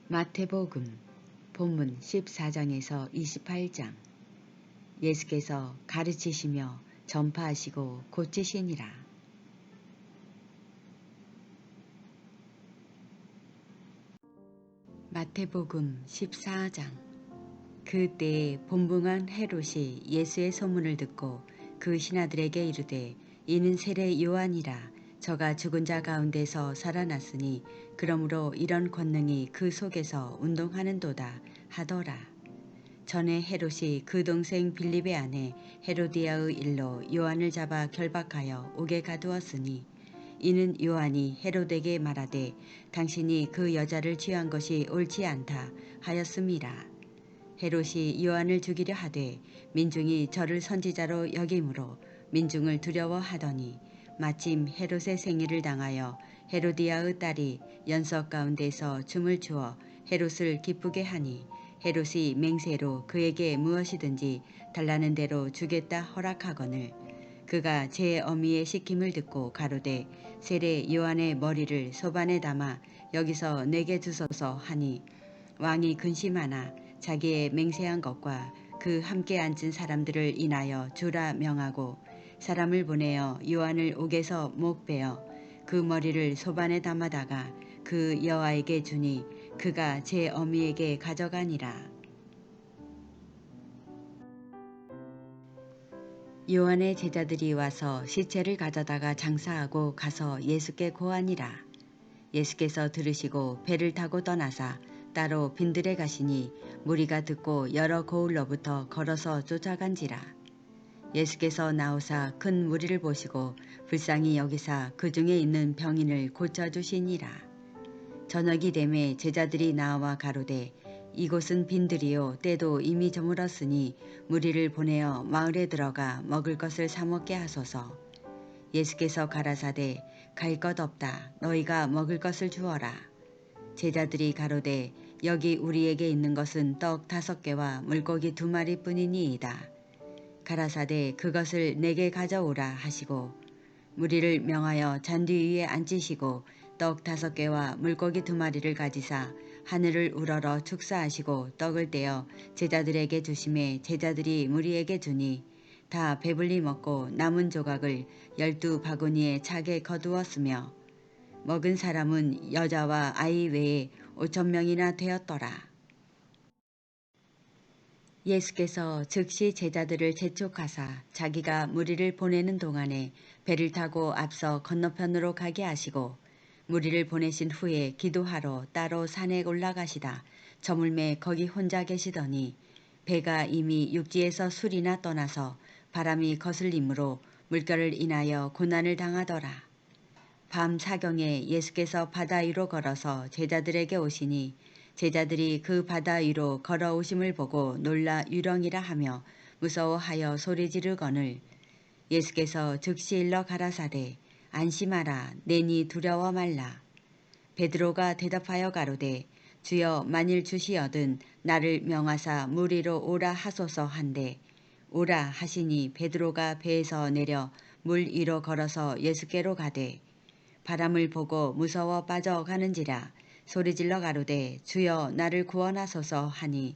마태복음 본문 14장에서 28장. 예수께서 가르치시며 전파하시고 고치시니라. 마태복음 14장. 그때에 본붕한 헤롯이 예수의 소문을 듣고 그 신하들에게 이르되 이는 세례 요한이라. 저가 죽은 자 가운데서 살아났으니 그러므로 이런 권능이 그 속에서 운동하는도다 하더라. 전에 헤롯이 그 동생 빌립의 아내 헤로디아의 일로 요한을 잡아 결박하여 옥에 가두었으니 이는 요한이 헤롯에게 말하되 당신이 그 여자를 취한 것이 옳지 않다 하였음이라. 헤롯이 요한을 죽이려 하되 민중이 저를 선지자로 여김으로 민중을 두려워하더니 마침 헤롯의 생일을 당하여 헤로디아의 딸이 연석 가운데서 춤을 추어 헤롯을 기쁘게 하니 헤롯이 맹세로 그에게 무엇이든지 달라는 대로 주겠다 허락하거늘 그가 제 어미의 시킴을 듣고 가로되 세례 요한의 머리를 소반에 담아 여기서 내게 주소서 하니 왕이 근심하나 자기의 맹세한 것과 그 함께 앉은 사람들을 인하여 주라 명하고 사람을 보내어 요한을 옥에서 목베어 그 머리를 소반에 담아다가 그 여아에게 주니 그가 제 어미에게 가져가니라. 요한의 제자들이 와서 시체를 가져다가 장사하고 가서 예수께 고하니라. 예수께서 들으시고 배를 타고 떠나사 따로 빈들에 가시니 무리가 듣고 여러 고을로부터 걸어서 쫓아간지라. 예수께서 나오사 큰 무리를 보시고 불쌍히 여기사 그 중에 있는 병인을 고쳐주시니라. 저녁이 되매 제자들이 나와 가로되 이곳은 빈들이요 때도 이미 저물었으니 무리를 보내어 마을에 들어가 먹을 것을 사 먹게 하소서. 예수께서 가라사대 갈 것 없다 너희가 먹을 것을 주어라. 제자들이 가로되 여기 우리에게 있는 것은 떡 5개와 물고기 2마리뿐이니이다. 가라사대 그것을 내게 가져오라 하시고 무리를 명하여 잔디 위에 앉히시고 떡 5개와 물고기 2마리를 가지사 하늘을 우러러 축사하시고 떡을 떼어 제자들에게 주심에 제자들이 무리에게 주니 다 배불리 먹고 남은 조각을 12바구니에 차게 거두었으며 먹은 사람은 여자와 아이 외에 5,000명이나 되었더라. 예수께서 즉시 제자들을 재촉하사 자기가 무리를 보내는 동안에 배를 타고 앞서 건너편으로 가게 하시고 무리를 보내신 후에 기도하러 따로 산에 올라가시다 저물매 거기 혼자 계시더니 배가 이미 육지에서 술이나 떠나서 바람이 거슬림으로 물결을 인하여 고난을 당하더라. 밤 사경에 예수께서 바다 위로 걸어서 제자들에게 오시니 제자들이 그 바다 위로 걸어오심을 보고 놀라 유령이라 하며 무서워하여 소리 지르거늘 예수께서 즉시 일러 가라사대 안심하라 내니 두려워 말라. 베드로가 대답하여 가로되 주여 만일 주시어든 나를 명하사 물 위로 오라 하소서 한데 오라 하시니 베드로가 배에서 내려 물 위로 걸어서 예수께로 가되 바람을 보고 무서워 빠져가는지라 소리질러 가로되 주여 나를 구원하소서 하니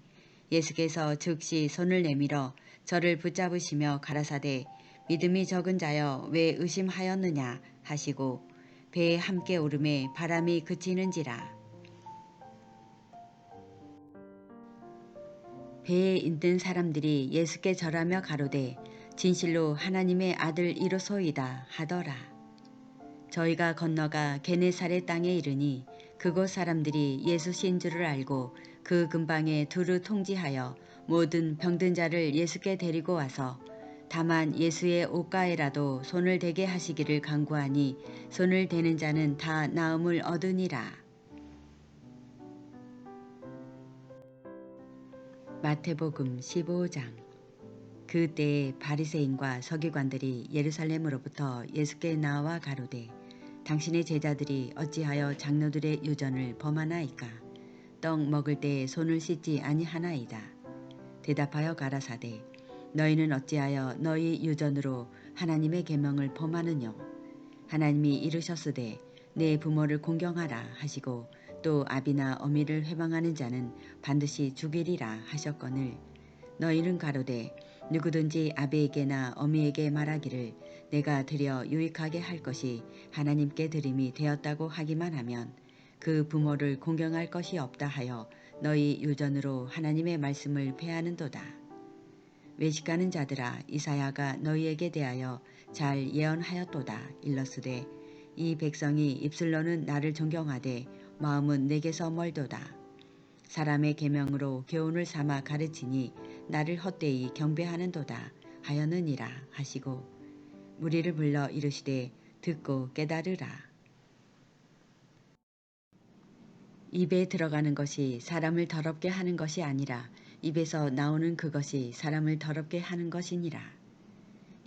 예수께서 즉시 손을 내밀어 저를 붙잡으시며 가라사대 믿음이 적은 자여 왜 의심하였느냐 하시고 배에 함께 오름에 바람이 그치는지라. 배에 있는 사람들이 예수께 절하며 가로되 진실로 하나님의 아들 이로소이다 하더라. 저희가 건너가 게네사렛 땅에 이르니 그곳 사람들이 예수신 줄을 알고 그 근방에 두루 통지하여 모든 병든 자를 예수께 데리고 와서 다만 예수의 옷가에라도 손을 대게 하시기를 간구하니 손을 대는 자는 다 나음을 얻으니라. 마태복음 15장. 그때에 바리새인과 서기관들이 예루살렘으로부터 예수께 나와 가로되 당신의 제자들이 어찌하여 장로들의 유전을 범하나이까? 떡 먹을 때에 손을 씻지 아니하나이다. 대답하여 가라사대 너희는 어찌하여 너희 유전으로 하나님의 계명을 범하느뇨? 하나님이 이르셨으되 내 부모를 공경하라 하시고 또 아비나 어미를 회방하는 자는 반드시 죽이리라 하셨거늘 너희는 가로되 누구든지 아비에게나 어미에게 말하기를 내가 드려 유익하게 할 것이 하나님께 드림이 되었다고 하기만 하면 그 부모를 공경할 것이 없다 하여 너희 유전으로 하나님의 말씀을 폐하는도다. 외식하는 자들아 이사야가 너희에게 대하여 잘 예언하였도다. 일러스되 이 백성이 입술로는 나를 존경하되 마음은 내게서 멀도다. 사람의 계명으로 교훈을 삼아 가르치니 나를 헛되이 경배하는도다 하였느니라 하시고 무리를 불러 이르시되 듣고 깨달으라. 입에 들어가는 것이 사람을 더럽게 하는 것이 아니라 입에서 나오는 그것이 사람을 더럽게 하는 것이니라.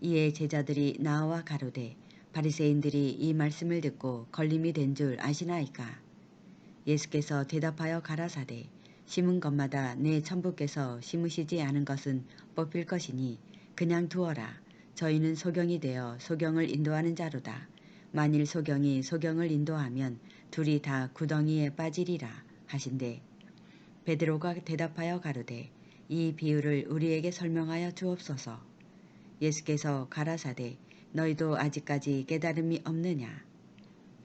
이에 제자들이 나와 가로되 바리새인들이 이 말씀을 듣고 걸림이 된 줄 아시나이까. 예수께서 대답하여 가라사대 심은 것마다 내 천부께서 심으시지 않은 것은 뽑힐 것이니 그냥 두어라. 저희는 소경이 되어 소경을 인도하는 자로다. 만일 소경이 소경을 인도하면 둘이 다 구덩이에 빠지리라 하신대 베드로가 대답하여 가로되 이 비유를 우리에게 설명하여 주옵소서. 예수께서 가라사대 너희도 아직까지 깨달음이 없느냐.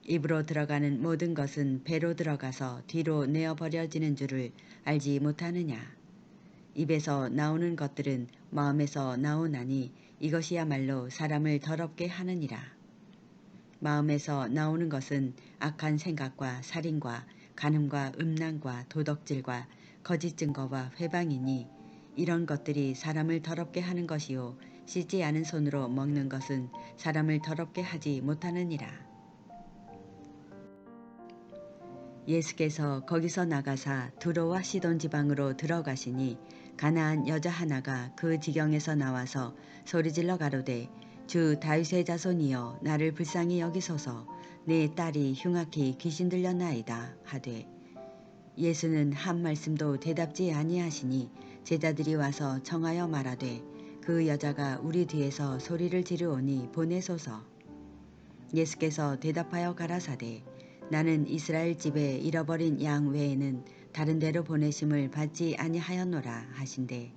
입으로 들어가는 모든 것은 배로 들어가서 뒤로 내어버려지는 줄을 알지 못하느냐. 입에서 나오는 것들은 마음에서 나오나니 이것이야말로 사람을 더럽게 하느니라. 마음에서 나오는 것은 악한 생각과 살인과 간음과 음란과 도덕질과 거짓 증거와 회방이니 이런 것들이 사람을 더럽게 하는 것이요 씻지 않은 손으로 먹는 것은 사람을 더럽게 하지 못하느니라. 예수께서 거기서 나가사 두로와 시돈 지방으로 들어가시니 가나안 여자 하나가 그 지경에서 나와서 소리질러 가로되 주 다윗의 자손이여 나를 불쌍히 여기소서. 내 딸이 흉악히 귀신 들렸나이다 하되 예수는 한 말씀도 대답지 아니하시니 제자들이 와서 청하여 말하되 그 여자가 우리 뒤에서 소리를 지르오니 보내소서. 예수께서 대답하여 가라사대 나는 이스라엘 집에 잃어버린 양 외에는 다른 데로 보내심을 받지 아니하였노라 하신대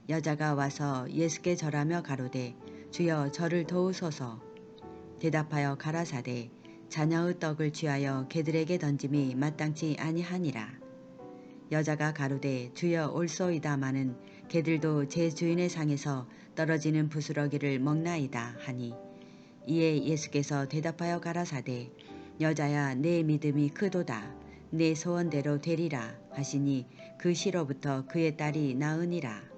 여자가 와서 예수께 절하며 가로되 주여 저를 도우소서. 대답하여 가라사대 자녀의 떡을 취하여 개들에게 던짐이 마땅치 아니하니라. 여자가 가로되 주여 올소이다마는 개들도 제 주인의 상에서 떨어지는 부스러기를 먹나이다 하니 이에 예수께서 대답하여 가라사대 여자야 내 믿음이 크도다. 내 소원대로 되리라 하시니 그 시로부터 그의 딸이 나으니라.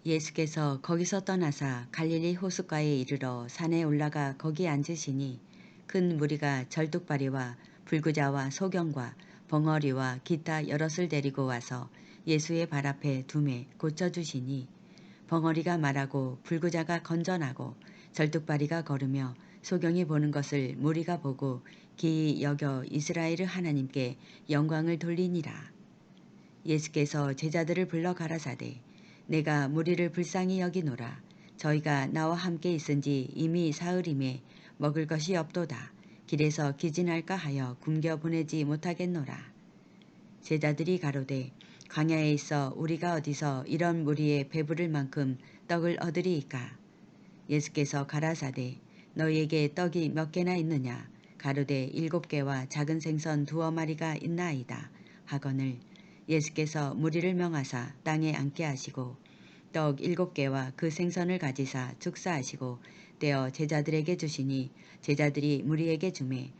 예수께서 거기서 떠나사 갈릴리 호숫가에 이르러 산에 올라가 거기 앉으시니 큰 무리가 절뚝발이와 불구자와 소경과 벙어리와 기타 여럿을 데리고 와서 예수의 발 앞에 두매 고쳐주시니 벙어리가 말하고 불구자가 건전하고 절뚝발이가 걸으며 소경이 보는 것을 무리가 보고 기이 여겨 이스라엘의 하나님께 영광을 돌리니라. 예수께서 제자들을 불러 가라사대 내가 무리를 불쌍히 여기노라. 저희가 나와 함께 있은지 이미 사흘임에 먹을 것이 없도다. 길에서 기진할까 하여 굶겨 보내지 못하겠노라. 제자들이 가로되 광야에 있어 우리가 어디서 이런 무리에 배부를 만큼 떡을 얻으리이까. 예수께서 가라사대 너희에게 떡이 몇 개나 있느냐. 가로되 7개와 작은 생선 2어마리가 있나이다 하거늘 예수께서 무리를 명하사 땅에 앉게 하시고 떡 7개와 그 생선을 가지사 축사하시고 떼어 제자들에게 주시니 제자들이 무리에게 주매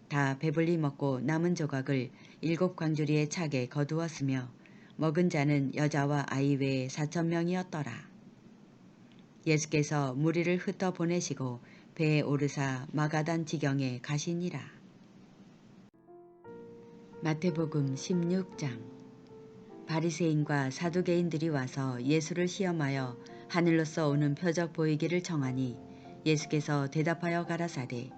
다 배불리 먹고 남은 조각을 7광주리에 차게 거두었으며 먹은 자는 여자와 아이 외에 4,000명이었더라. 예수께서 무리를 흩어 보내시고 배에 오르사 마가단 지경에 가시니라. 마태복음 16장. 바리새인과 사두개인들이 와서 예수를 시험하여 하늘로서 오는 표적 보이기를 청하니 예수께서 대답하여 가라사대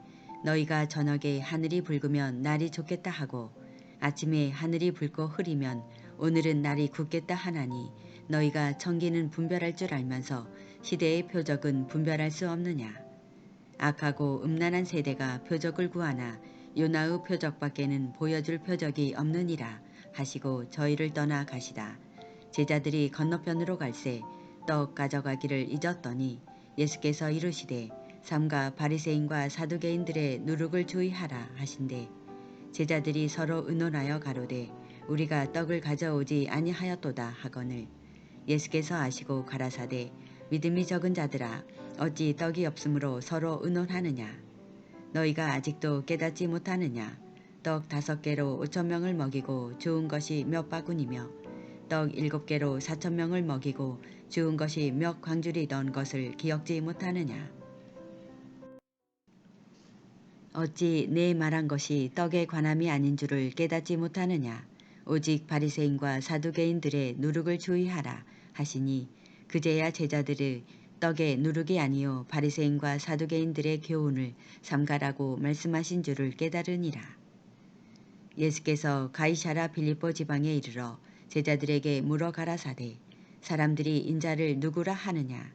너희가 저녁에 하늘이 붉으면 날이 좋겠다 하고 아침에 하늘이 붉고 흐리면 오늘은 날이 굳겠다 하나니 너희가 청기는 분별할 줄 알면서 시대의 표적은 분별할 수 없느냐. 악하고 음란한 세대가 표적을 구하나 요나의 표적밖에는 보여줄 표적이 없느니라 하시고 저희를 떠나 가시다. 제자들이 건너편으로 갈새 떡 가져가기를 잊었더니 예수께서 이르시되 삼가 바리새인과 사두개인들의 누룩을 주의하라 하신대 제자들이 서로 의논하여 가로되 우리가 떡을 가져오지 아니하였도다 하거늘 예수께서 아시고 가라사대 믿음이 적은 자들아 어찌 떡이 없으므로 서로 의논하느냐 너희가 아직도 깨닫지 못하느냐 떡 5개로 5,000명을 먹이고 주운 것이 몇 바구니며 떡 7개로 4,000명을 먹이고 주운 것이 몇 광줄이던 것을 기억지 못하느냐 어찌 내 말한 것이 떡에 관함이 아닌 줄을 깨닫지 못하느냐 오직 바리새인과 사두개인들의 누룩을 주의하라 하시니 그제야 제자들의 떡에 누룩이 아니요 바리새인과 사두개인들의 교훈을 삼가라고 말씀하신 줄을 깨달으니라. 예수께서 가이사랴 빌립보 지방에 이르러 제자들에게 물어 가라사대 사람들이 인자를 누구라 하느냐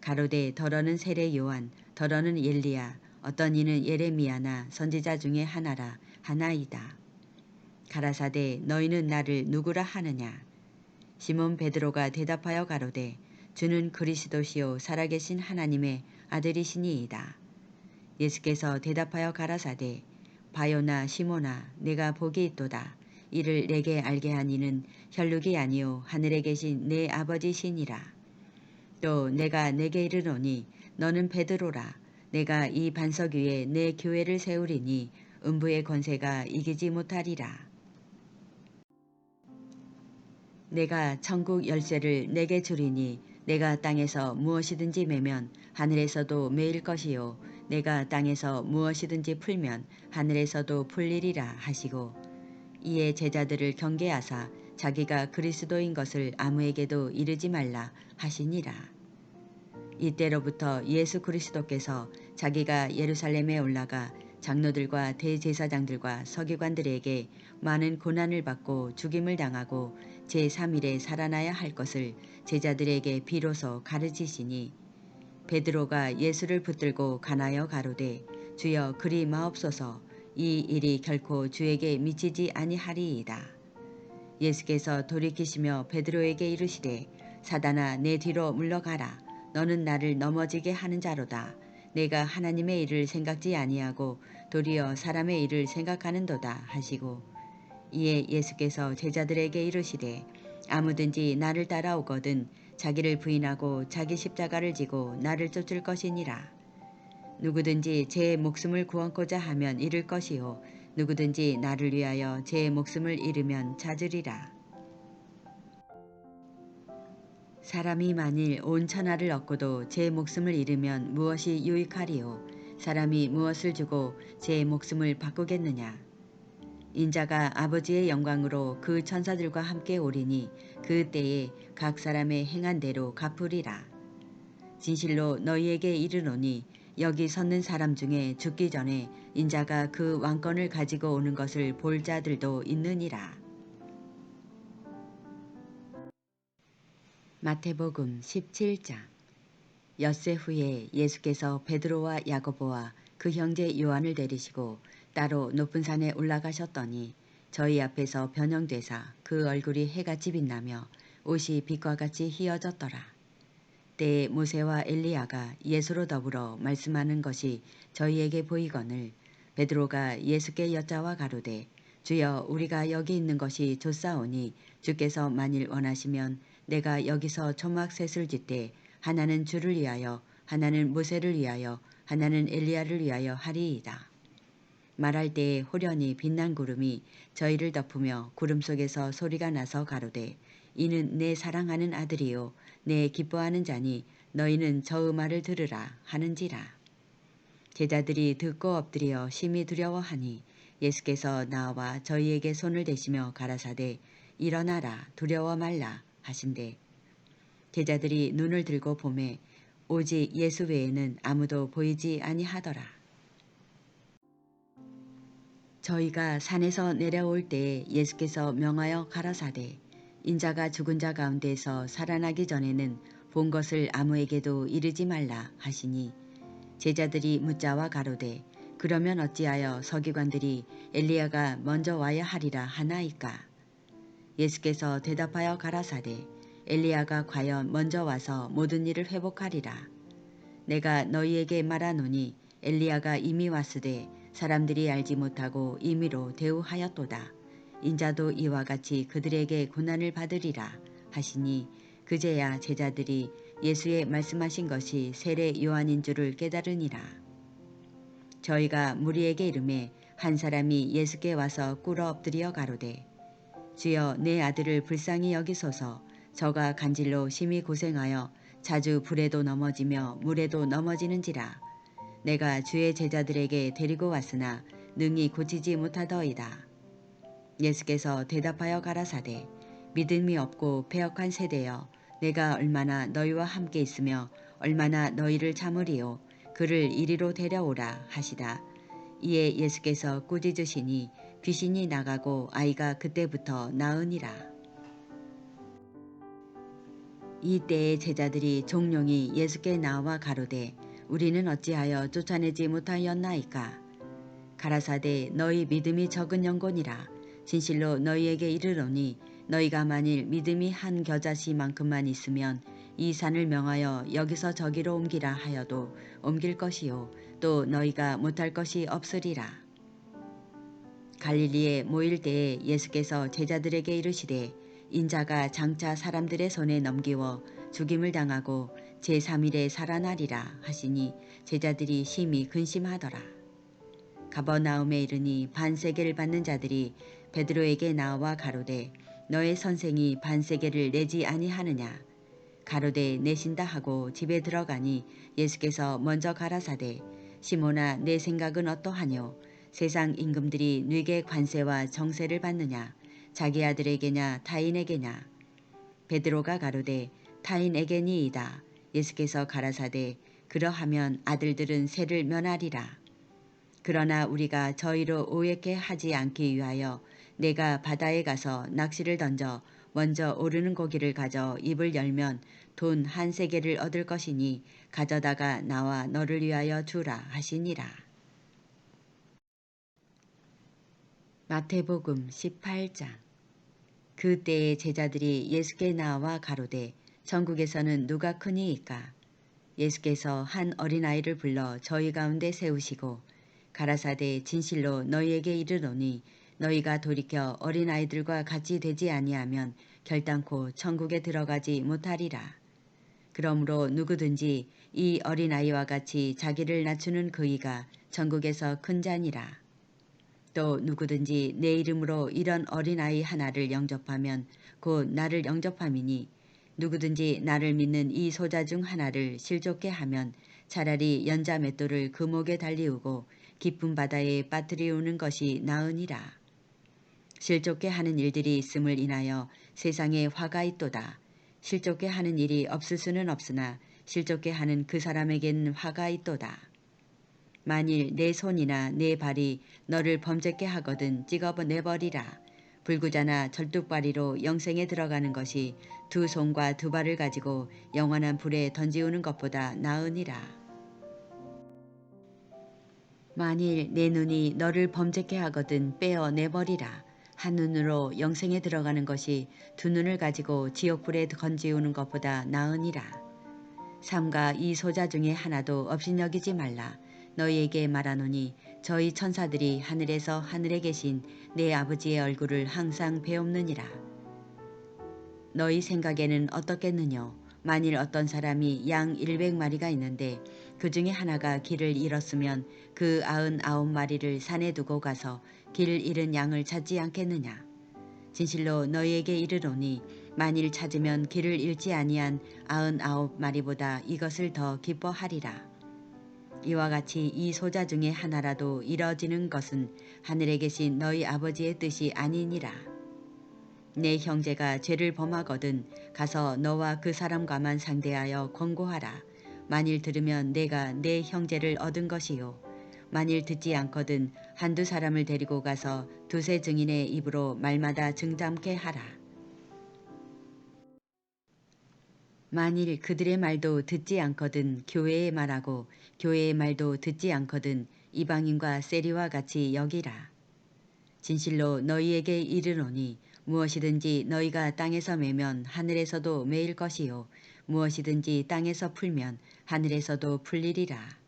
가로되 더러는 세례 요한 더러는 엘리야 어떤 이는 예레미야나 선지자 중에 하나라 하나이다. 가라사대 너희는 나를 누구라 하느냐 시몬 베드로가 대답하여 가로되 주는 그리스도시요 살아계신 하나님의 아들이시니이다. 예수께서 대답하여 가라사대 바요나 시몬아 내가 복이 있도다. 이를 내게 알게 하니는 혈육이 아니요 하늘에 계신 내 아버지시니라. 또 내가 내게 이르노니 너는 베드로라. 내가 이 반석 위에 내 교회를 세우리니 음부의 권세가 이기지 못하리라. 내가 천국 열쇠를 내게 주리니 내가 땅에서 무엇이든지 매면 하늘에서도 매일 것이요 내가 땅에서 무엇이든지 풀면 하늘에서도 풀리리라 하시고 이에 제자들을 경계하사 자기가 그리스도인 것을 아무에게도 이르지 말라 하시니라. 이때로부터 예수 그리스도께서 자기가 예루살렘에 올라가 장로들과 대제사장들과 서기관들에게 많은 고난을 받고 죽임을 당하고 제3일에 살아나야 할 것을 제자들에게 비로소 가르치시니 베드로가 예수를 붙들고 간하여 가로되 주여 그리 마옵소서 이 일이 결코 주에게 미치지 아니하리이다. 예수께서 돌이키시며 베드로에게 이르시되 사단아 내 뒤로 물러가라. 너는 나를 넘어지게 하는 자로다. 내가 하나님의 일을 생각지 아니하고 도리어 사람의 일을 생각하는도다 하시고 이에 예수께서 제자들에게 이르시되 아무든지 나를 따라오거든 자기를 부인하고 자기 십자가를 지고 나를 쫓을 것이니라. 누구든지 제 목숨을 구원코자 하면 잃을 것이요 누구든지 나를 위하여 제 목숨을 잃으면 찾으리라. 사람이 만일 온 천하를 얻고도 제 목숨을 잃으면 무엇이 유익하리요 사람이 무엇을 주고 제 목숨을 바꾸겠느냐. 인자가 아버지의 영광으로 그 천사들과 함께 오리니 그 때에 각 사람의 행한 대로 갚으리라. 진실로 너희에게 이르노니 여기 섰는 사람 중에 죽기 전에 인자가 그 왕권을 가지고 오는 것을 볼 자들도 있느니라. 마태복음 17장. 엿새 후에 예수께서 베드로와 야고보와 그 형제 요한을 데리시고 따로 높은 산에 올라가셨더니 저희 앞에서 변형되사 그 얼굴이 해같이 빛나며 옷이 빛과 같이 희어졌더라. 때에 모세와 엘리야가 예수로 더불어 말씀하는 것이 저희에게 보이거늘 베드로가 예수께 여짜와 가로되 주여 우리가 여기 있는 것이 좋사오니 주께서 만일 원하시면 내가 여기서 초막 셋을 짓되 하나는 주를 위하여 하나는 모세를 위하여 하나는 엘리야를 위하여 하리이다. 말할 때에 호련히 빛난 구름이 저희를 덮으며 구름 속에서 소리가 나서 가로되 이는 내 사랑하는 아들이요 내 기뻐하는 자니 너희는 저의 말을 들으라 하는지라. 제자들이 듣고 엎드려 심히 두려워하니 예수께서 나와 저희에게 손을 대시며 가라사대 일어나라 두려워 말라 하신대 제자들이 눈을 들고 보매 오직 예수 외에는 아무도 보이지 아니하더라. 저희가 산에서 내려올 때에 예수께서 명하여 가라사대 인자가 죽은 자 가운데서 살아나기 전에는 본 것을 아무에게도 이르지 말라 하시니 제자들이 묻자와 가로되 그러면 어찌하여 서기관들이 엘리야가 먼저 와야 하리라 하나이까? 예수께서 대답하여 가라사대 엘리야가 과연 먼저 와서 모든 일을 회복하리라. 내가 너희에게 말하노니 엘리야가 이미 왔으되 사람들이 알지 못하고 임의로 대우하였도다. 인자도 이와 같이 그들에게 고난을 받으리라 하시니 그제야 제자들이 예수의 말씀하신 것이 세례 요한인 줄을 깨달으니라. 저희가 무리에게 이르매 한 사람이 예수께 와서 꿇어 엎드려 가로되 주여 내 아들을 불쌍히 여기소서. 저가 간질로 심히 고생하여 자주 불에도 넘어지며 물에도 넘어지는지라. 내가 주의 제자들에게 데리고 왔으나 능히 고치지 못하더이다. 예수께서 대답하여 가라사대 믿음이 없고 배역한 세대여 내가 얼마나 너희와 함께 있으며 얼마나 너희를 참으리요. 그를 이리로 데려오라 하시다. 이에 예수께서 꾸짖으시니 귀신이 나가고 아이가 그때부터 나으니라. 이때에 제자들이 종룡이 예수께 나와 가로되 우리는 어찌하여 쫓아내지 못하였나이까? 가라사대 너희 믿음이 적은 영혼이라. 진실로 너희에게 이르노니 너희가 만일 믿음이 한 겨자씨만큼만 있으면 이 산을 명하여 여기서 저기로 옮기라 하여도 옮길 것이요 또 너희가 못할 것이 없으리라. 갈릴리에 모일 때에 예수께서 제자들에게 이르시되 인자가 장차 사람들의 손에 넘기워 죽임을 당하고 제3일에 살아나리라 하시니 제자들이 심히 근심하더라. 가버나움에 이르니 반세계를 받는 자들이 베드로에게 나와 가로되 너의 선생이 반세계를 내지 아니하느냐? 가로되 내신다 하고 집에 들어가니 예수께서 먼저 가라사대 시몬아 내 생각은 어떠하뇨? 세상 임금들이 네게 관세와 정세를 받느냐? 자기 아들에게냐 타인에게냐? 베드로가 가로되 타인에게니이다. 예수께서 가라사대 그러하면 아들들은 세를 면하리라. 그러나 우리가 저희로 오해케 하지 않기 위하여 내가 바다에 가서 낚시를 던져 먼저 오르는 고기를 가져 입을 열면 돈 1세겔을 얻을 것이니 가져다가 나와 너를 위하여 주라 하시니라. 마태복음 18장. 그때에 제자들이 예수께 나와 가로되 천국에서는 누가 크니이까? 예수께서 한 어린아이를 불러 저희 가운데 세우시고 가라사대 진실로 너희에게 이르노니 너희가 돌이켜 어린아이들과 같이 되지 아니하면 결단코 천국에 들어가지 못하리라. 그러므로 누구든지 이 어린아이와 같이 자기를 낮추는 그이가 천국에서 큰 자니라. 또 누구든지 내 이름으로 이런 어린아이 하나를 영접하면 곧 나를 영접함이니 누구든지 나를 믿는 이 소자 중 하나를 실족게 하면 차라리 연자 맷돌을 그 목에 달리우고 깊은 바다에 빠뜨리우는 것이 나으니라. 실족게 하는 일들이 있음을 인하여 세상에 화가 있도다. 실족게 하는 일이 없을 수는 없으나 실족게 하는 그 사람에겐 화가 있도다. 만일 내 손이나 내 발이 너를 범죄케 하거든 찍어내버리라. 불구자나 절뚝발이로 영생에 들어가는 것이 두 손과 두 발을 가지고 영원한 불에 던지우는 것보다 나으니라. 만일 내 눈이 너를 범죄케 하거든 빼어내버리라. 한 눈으로 영생에 들어가는 것이 두 눈을 가지고 지옥불에 던지우는 것보다 나으니라. 삼가 이 소자 중에 하나도 업신여기지 말라. 너희에게 말하노니 저희 천사들이 하늘에서 하늘에 계신 내 아버지의 얼굴을 항상 배옵느니라. 너희 생각에는 어떻겠느냐? 만일 어떤 사람이 양 100마리가 있는데 그 중에 하나가 길을 잃었으면 그 99마리를 산에 두고 가서 길을 잃은 양을 찾지 않겠느냐? 진실로 너희에게 이르노니 만일 찾으면 길을 잃지 아니한 99마리보다 이것을 더 기뻐하리라. 이와 같이 이 소자 중에 하나라도 이뤄지는 것은 하늘에 계신 너희 아버지의 뜻이 아니니라. 내 형제가 죄를 범하거든 가서 너와 그 사람과만 상대하여 권고하라. 만일 들으면 내가 내 형제를 얻은 것이요. 만일 듣지 않거든 한두 사람을 데리고 가서 두세 증인의 입으로 말마다 증잠케 하라. 만일 그들의 말도 듣지 않거든 교회의 말하고 교회의 말도 듣지 않거든 이방인과 세리와 같이 여기라. 진실로 너희에게 이르노니 무엇이든지 너희가 땅에서 매면 하늘에서도 매일 것이요 무엇이든지 땅에서 풀면 하늘에서도 풀리리라.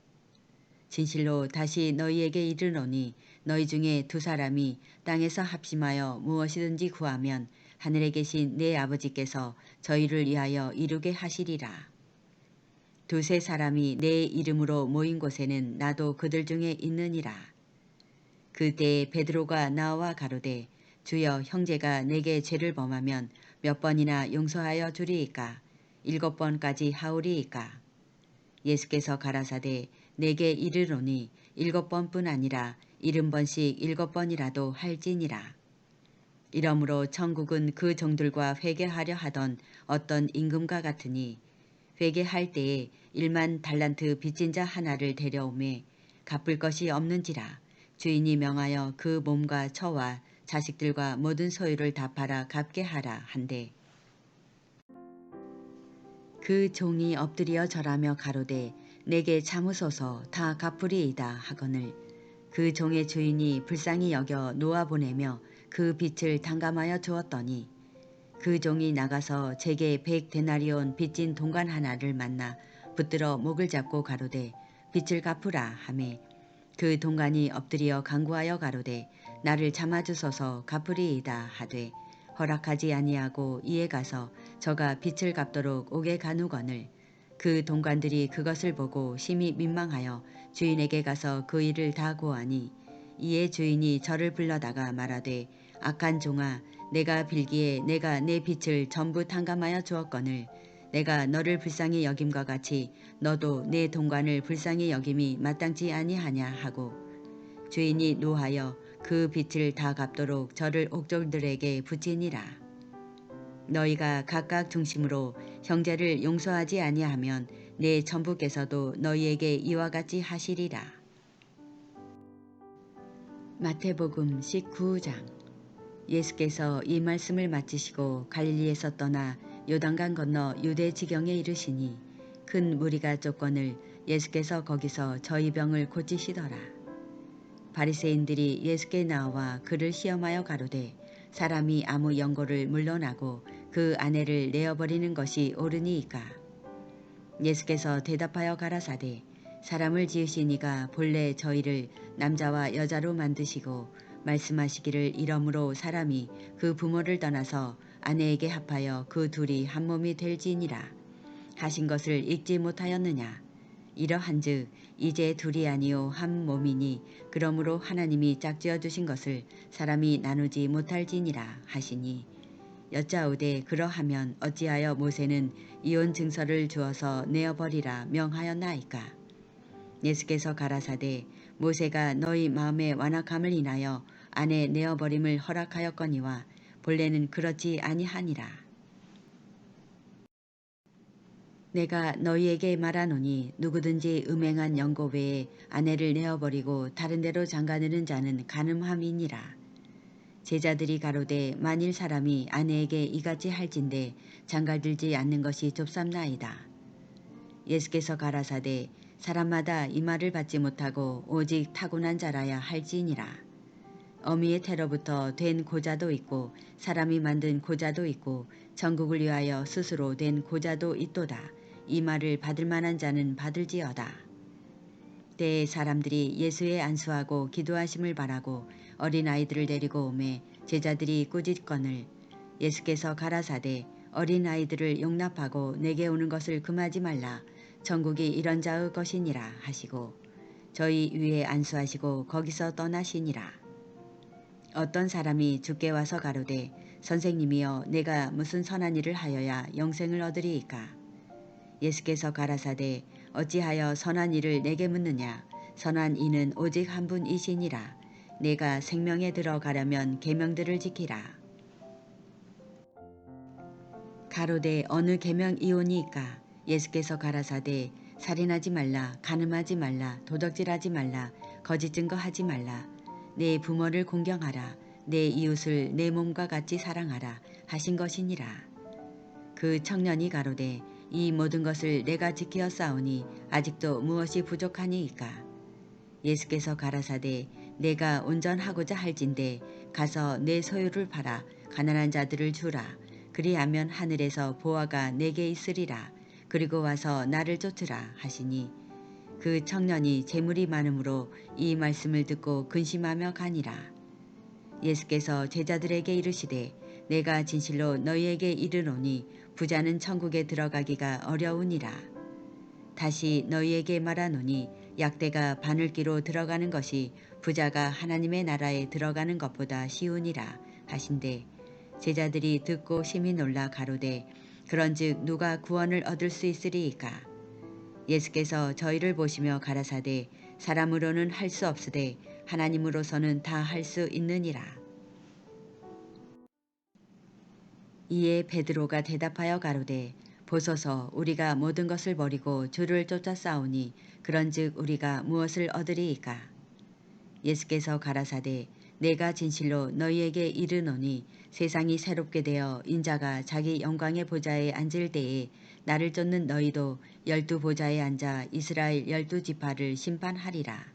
진실로 다시 너희에게 이르노니 너희 중에 두 사람이 땅에서 합심하여 무엇이든지 구하면 하늘에 계신 내 아버지께서 저희를 위하여 이루게 하시리라. 두세 사람이 내 이름으로 모인 곳에는 나도 그들 중에 있느니라. 그때에 베드로가 나와 가로되 주여 형제가 내게 죄를 범하면 몇 번이나 용서하여 주리이까 7번까지 하오리이까. 예수께서 가라사대 내게 이르노니 7번뿐 아니라 70번씩 7번이라도 할지니라. 이러므로 천국은 그 종들과 회개하려 하던 어떤 임금과 같으니 회개할 때에 1만 달란트 빚진 자 하나를 데려오매 갚을 것이 없는지라 주인이 명하여 그 몸과 처와 자식들과 모든 소유를 다 팔아 갚게 하라 한대. 그 종이 엎드려 절하며 가로되 내게 참으소서 다 갚으리이다 하거늘 그 종의 주인이 불쌍히 여겨 놓아보내며 그 빚을 탕감하여 주었더니 그 종이 나가서 제게 100데나리온 빚진 동관 하나를 만나 붙들어 목을 잡고 가로되 빚을 갚으라 하매 그 동관이 엎드려 간구하여 가로되 나를 참아주소서 갚으리이다 하되 허락하지 아니하고 이에 가서 저가 빚을 갚도록 옥에 가누거늘 그 동관들이 그것을 보고 심히 민망하여 주인에게 가서 그 일을 다 고하니 이에 주인이 저를 불러다가 말하되 악한 종아 내가 빌기에 내가 내 빚을 전부 탕감하여 주었거늘 내가 너를 불쌍히 여김과 같이 너도 내 동관을 불쌍히 여김이 마땅치 아니하냐 하고 주인이 노하여 그 빚을 다 갚도록 저를 옥졸들에게 붙이니라. 너희가 각각 중심으로 형제를 용서하지 아니하면 내 천부께서도 너희에게 이와 같이 하시리라. 마태복음 19장. 예수께서 이 말씀을 마치시고 갈릴리에서 떠나 요단강 건너 유대 지경에 이르시니 큰 무리가 쫓거늘 예수께서 거기서 저희 병을 고치시더라. 바리새인들이 예수께 나와 그를 시험하여 가로되 사람이 아무 연고를 물러나고 그 아내를 내어버리는 것이 옳으니이까. 예수께서 대답하여 가라사대 사람을 지으신 이가 본래 저희를 남자와 여자로 만드시고 말씀하시기를 이러므로 사람이 그 부모를 떠나서 아내에게 합하여 그 둘이 한 몸이 될지니라 하신 것을 읽지 못하였느냐. 이러한즉 이제 둘이 아니요 한 몸이니 그러므로 하나님이 짝지어 주신 것을 사람이 나누지 못할지니라 하시니 여짜오되 그러하면 어찌하여 모세는 이혼 증서를 주어서 내어버리라 명하였나이까. 예수께서 가라사대 모세가 너희 마음의 완악함을 인하여 아내 내어버림을 허락하였거니와 본래는 그렇지 아니하니라. 내가 너희에게 말하노니 누구든지 음행한 연고 외에 아내를 내어버리고 다른 데로 장가드는 자는 간음함이니라. 제자들이 가로되 만일 사람이 아내에게 이같이 할진대 장가들지 않는 것이 좁삼나이다. 예수께서 가라사대 사람마다 이 말을 받지 못하고 오직 타고난 자라야 할지니라. 어미의 태로부터 된 고자도 있고 사람이 만든 고자도 있고 천국을 위하여 스스로 된 고자도 있도다. 이 말을 받을 만한 자는 받을지어다. 때에 사람들이 예수의 안수하고 기도하심을 바라고 어린아이들을 데리고 오매 제자들이 꾸짖거늘 예수께서 가라사대 어린아이들을 용납하고 내게 오는 것을 금하지 말라. 천국이 이런 자의 것이니라 하시고 저희 위에 안수하시고 거기서 떠나시니라. 어떤 사람이 주께 와서 가로되 선생님이여 내가 무슨 선한 일을 하여야 영생을 얻으리이까. 예수께서 가라사대 어찌하여 선한 일을 내게 묻느냐. 선한 이는 오직 한 분이시니라. 내가 생명에 들어가려면 계명들을 지키라. 가로되 어느 계명이오니이까. 예수께서 가라사대 살인하지 말라, 간음하지 말라, 도적질하지 말라, 거짓 증거하지 말라, 내 부모를 공경하라, 내 이웃을 내 몸과 같이 사랑하라 하신 것이니라. 그 청년이 가로되 이 모든 것을 내가 지키었사오니 아직도 무엇이 부족하니이까. 예수께서 가라사대 내가 온전하고자 할진대 가서 내 소유를 팔아 가난한 자들을 주라. 그리하면 하늘에서 보화가 내게 있으리라. 그리고 와서 나를 쫓으라 하시니 그 청년이 재물이 많으므로 이 말씀을 듣고 근심하며 가니라. 예수께서 제자들에게 이르시되 내가 진실로 너희에게 이르노니 부자는 천국에 들어가기가 어려우니라. 다시 너희에게 말하노니 약대가 바늘기로 들어가는 것이 부자가 하나님의 나라에 들어가는 것보다 쉬우니라 하신대 제자들이 듣고 심히 놀라 가로되 그런즉 누가 구원을 얻을 수 있으리이까. 예수께서 저희를 보시며 가라사대 사람으로는 할 수 없으되 하나님으로서는 다 할 수 있느니라. 이에 베드로가 대답하여 가로되 보소서 우리가 모든 것을 버리고 주를 쫓아 싸우니 그런즉 우리가 무엇을 얻으리이까. 예수께서 가라사대 내가 진실로 너희에게 이르노니 세상이 새롭게 되어 인자가 자기 영광의 보좌에 앉을 때에 나를 쫓는 너희도 12 보좌에 앉아 이스라엘 12지파를 심판하리라.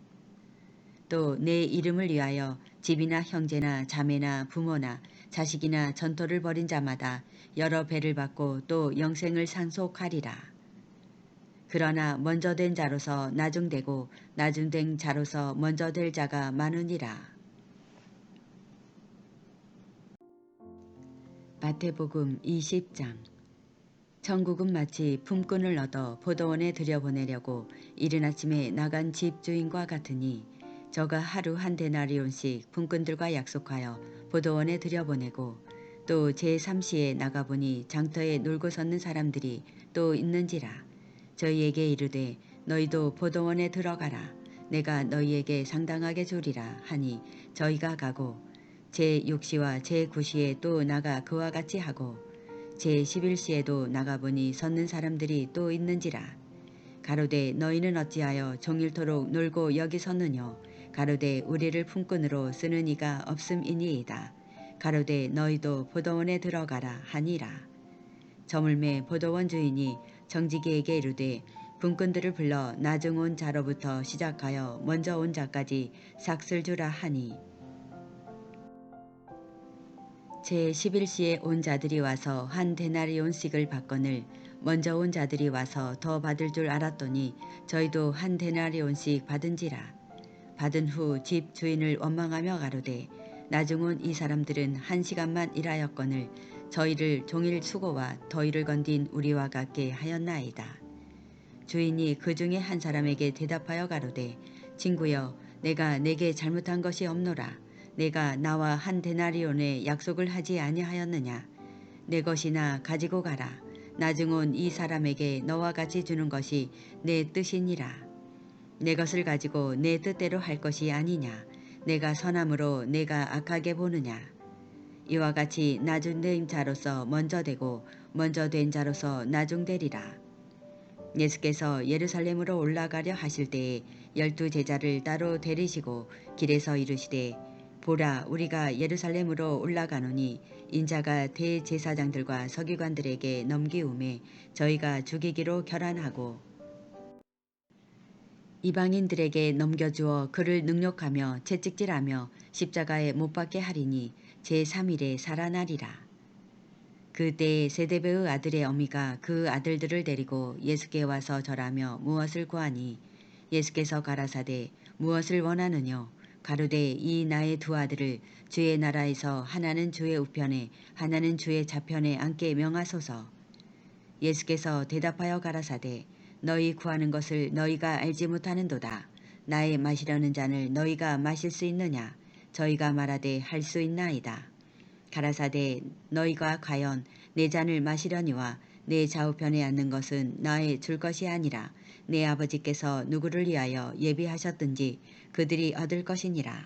또 내 이름을 위하여 집이나 형제나 자매나 부모나 자식이나 전토를 벌인 자마다 여러 배를 받고 또 영생을 상속하리라. 그러나 먼저 된 자로서 나중되고 나중된 자로서 먼저 될 자가 많으니라. 마태복음 20장. 천국은 마치 품꾼을 얻어 포도원에 들여보내려고 이른 아침에 나간 집주인과 같으니 저가 하루 한 데나리온씩 품꾼들과 약속하여 포도원에 들여보내고 또 제3시에 나가보니 장터에 놀고 섰는 사람들이 또 있는지라. 저희에게 이르되 너희도 포도원에 들어가라. 내가 너희에게 상당하게 주리라 하니 저희가 가고 제6시와 제9시에 또 나가 그와 같이 하고 제11시에도 나가보니 섰는 사람들이 또 있는지라. 가로되 너희는 어찌하여 종일토록 놀고 여기 섰느뇨. 가로되 우리를 품꾼으로 쓰는 이가 없음이니이다. 가로되 너희도 포도원에 들어가라 하니라. 저물매 포도원 주인이 정직이에게 이르되 품꾼들을 불러 나중 온 자로부터 시작하여 먼저 온 자까지 삭슬 주라 하니 제11시에 온 자들이 와서 한 데나리온씩을 받거늘 먼저 온 자들이 와서 더 받을 줄 알았더니 저희도 한 데나리온씩 받은지라. 받은 후 집 주인을 원망하며 가로되 나중 온 이 사람들은 1시간만 일하였거늘 저희를 종일 수고와 더위를 건딘 우리와 같게 하였나이다. 주인이 그 중에 한 사람에게 대답하여 가로되 친구여 내가 내게 잘못한 것이 없노라. 내가 나와 한 데나리온의 약속을 하지 아니하였느냐. 내 것이나 가지고 가라. 나중 온 이 사람에게 너와 같이 주는 것이 내 뜻이니라. 내 것을 가지고 내 뜻대로 할 것이 아니냐. 내가 선함으로 내가 악하게 보느냐. 이와 같이 나중된 자로서 먼저 되고 먼저 된 자로서 나중되리라. 예수께서 예루살렘으로 올라가려 하실 때에 12 제자를 따로 데리시고 길에서 이르시되 보라 우리가 예루살렘으로 올라가노니 인자가 대제사장들과 서기관들에게 넘기움에 저희가 죽이기로 결안하고 이방인들에게 넘겨주어 그를 능욕하며 채찍질하며 십자가에 못 박게 하리니 제3일에 살아나리라. 그때에 세데베의 아들의 어미가 그 아들들을 데리고 예수께 와서 절하며 무엇을 구하니 예수께서 가라사대 무엇을 원하느뇨. 가로되 이 나의 두 아들을 주의 나라에서 하나는 주의 우편에 하나는 주의 좌편에 앉게 명하소서. 예수께서 대답하여 가라사대 너희 구하는 것을 너희가 알지 못하는도다. 나의 마시려는 잔을 너희가 마실 수 있느냐. 저희가 말하되 할 수 있나이다. 가라사대 너희가 과연 내 잔을 마시려니와 내 좌우편에 앉는 것은 나의 줄 것이 아니라 내 아버지께서 누구를 위하여 예비하셨든지 그들이 얻을 것이니라.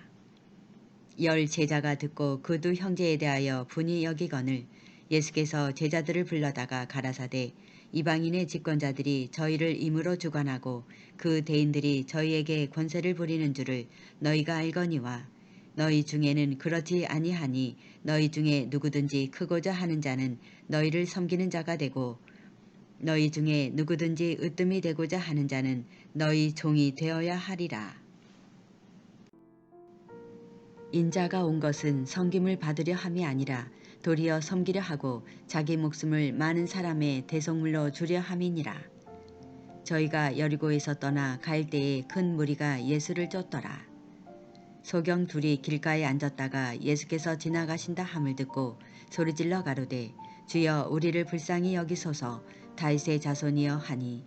10 제자가 듣고 그 두 형제에 대하여 분이 여기거늘 예수께서 제자들을 불러다가 가라사대 이방인의 집권자들이 저희를 임으로 주관하고 그 대인들이 저희에게 권세를 부리는 줄을 너희가 알거니와 너희 중에는 그렇지 아니하니 너희 중에 누구든지 크고자 하는 자는 너희를 섬기는 자가 되고 너희 중에 누구든지 으뜸이 되고자 하는 자는 너희 종이 되어야 하리라. 인자가 온 것은 섬김을 받으려 함이 아니라 도리어 섬기려 하고 자기 목숨을 많은 사람의 대속물로 주려 함이니라. 저희가 여리고에서 떠나 갈 때에 큰 무리가 예수를 쫓더라. 소경 둘이 길가에 앉았다가 예수께서 지나가신다 함을 듣고 소리질러 가로되 주여 우리를 불쌍히 여기소서 다윗의 자손이여 하니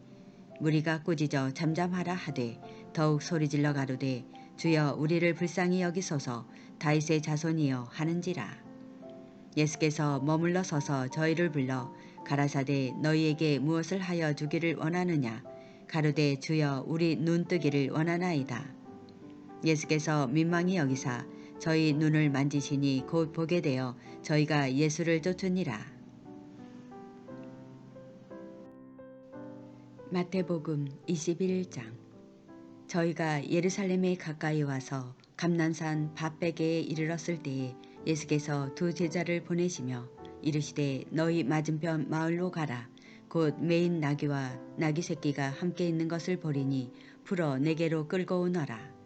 무리가 꾸짖어 잠잠하라 하되 더욱 소리질러 가로되 주여 우리를 불쌍히 여기소서 다윗의 자손이여 하는지라. 예수께서 머물러 서서 저희를 불러 가라사대 너희에게 무엇을 하여 주기를 원하느냐 가로되 주여 우리 눈 뜨기를 원하나이다. 예수께서 민망히 여기사 저희 눈을 만지시니 곧 보게 되어 저희가 예수를 쫓으니라. 마태복음 21장. 저희가 예루살렘에 가까이 와서 감난산 밧베개에 이르렀을 때에 예수께서 두 제자를 보내시며 이르시되 너희 맞은편 마을로 가라. 곧 매인 나귀와 나귀 새끼가 함께 있는 것을 보리니 풀어 내게로 끌고 오너라.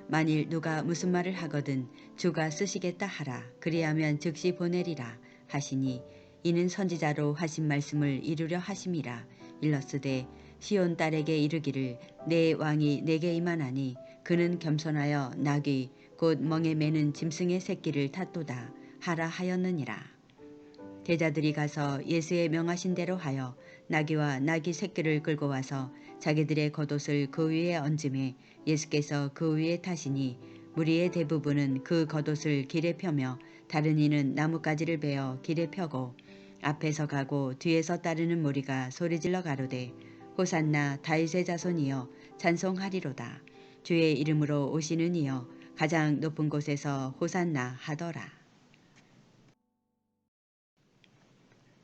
만일 누가 무슨 말을 하거든 주가 쓰시겠다 하라. 그리하면 즉시 보내리라 하시니 이는 선지자로 하신 말씀을 이루려 하심이라. 일렀으되 시온 딸에게 이르기를 내 왕이 내게 임하나니 그는 겸손하여 나귀 곧 멍에 매는 짐승의 새끼를 탔도다 하라 하였느니라. 제자들이 가서 예수의 명하신 대로 하여 나귀와 나귀 새끼를 끌고 와서 자기들의 겉옷을 그 위에 얹음에 예수께서 그 위에 타시니 무리의 대부분은 그 겉옷을 길에 펴며 다른 이는 나뭇가지를 베어 길에 펴고 앞에서 가고 뒤에서 따르는 무리가 소리질러 가로되 호산나 다윗의 자손이여 찬송하리로다. 주의 이름으로 오시는 이여 가장 높은 곳에서 호산나 하더라.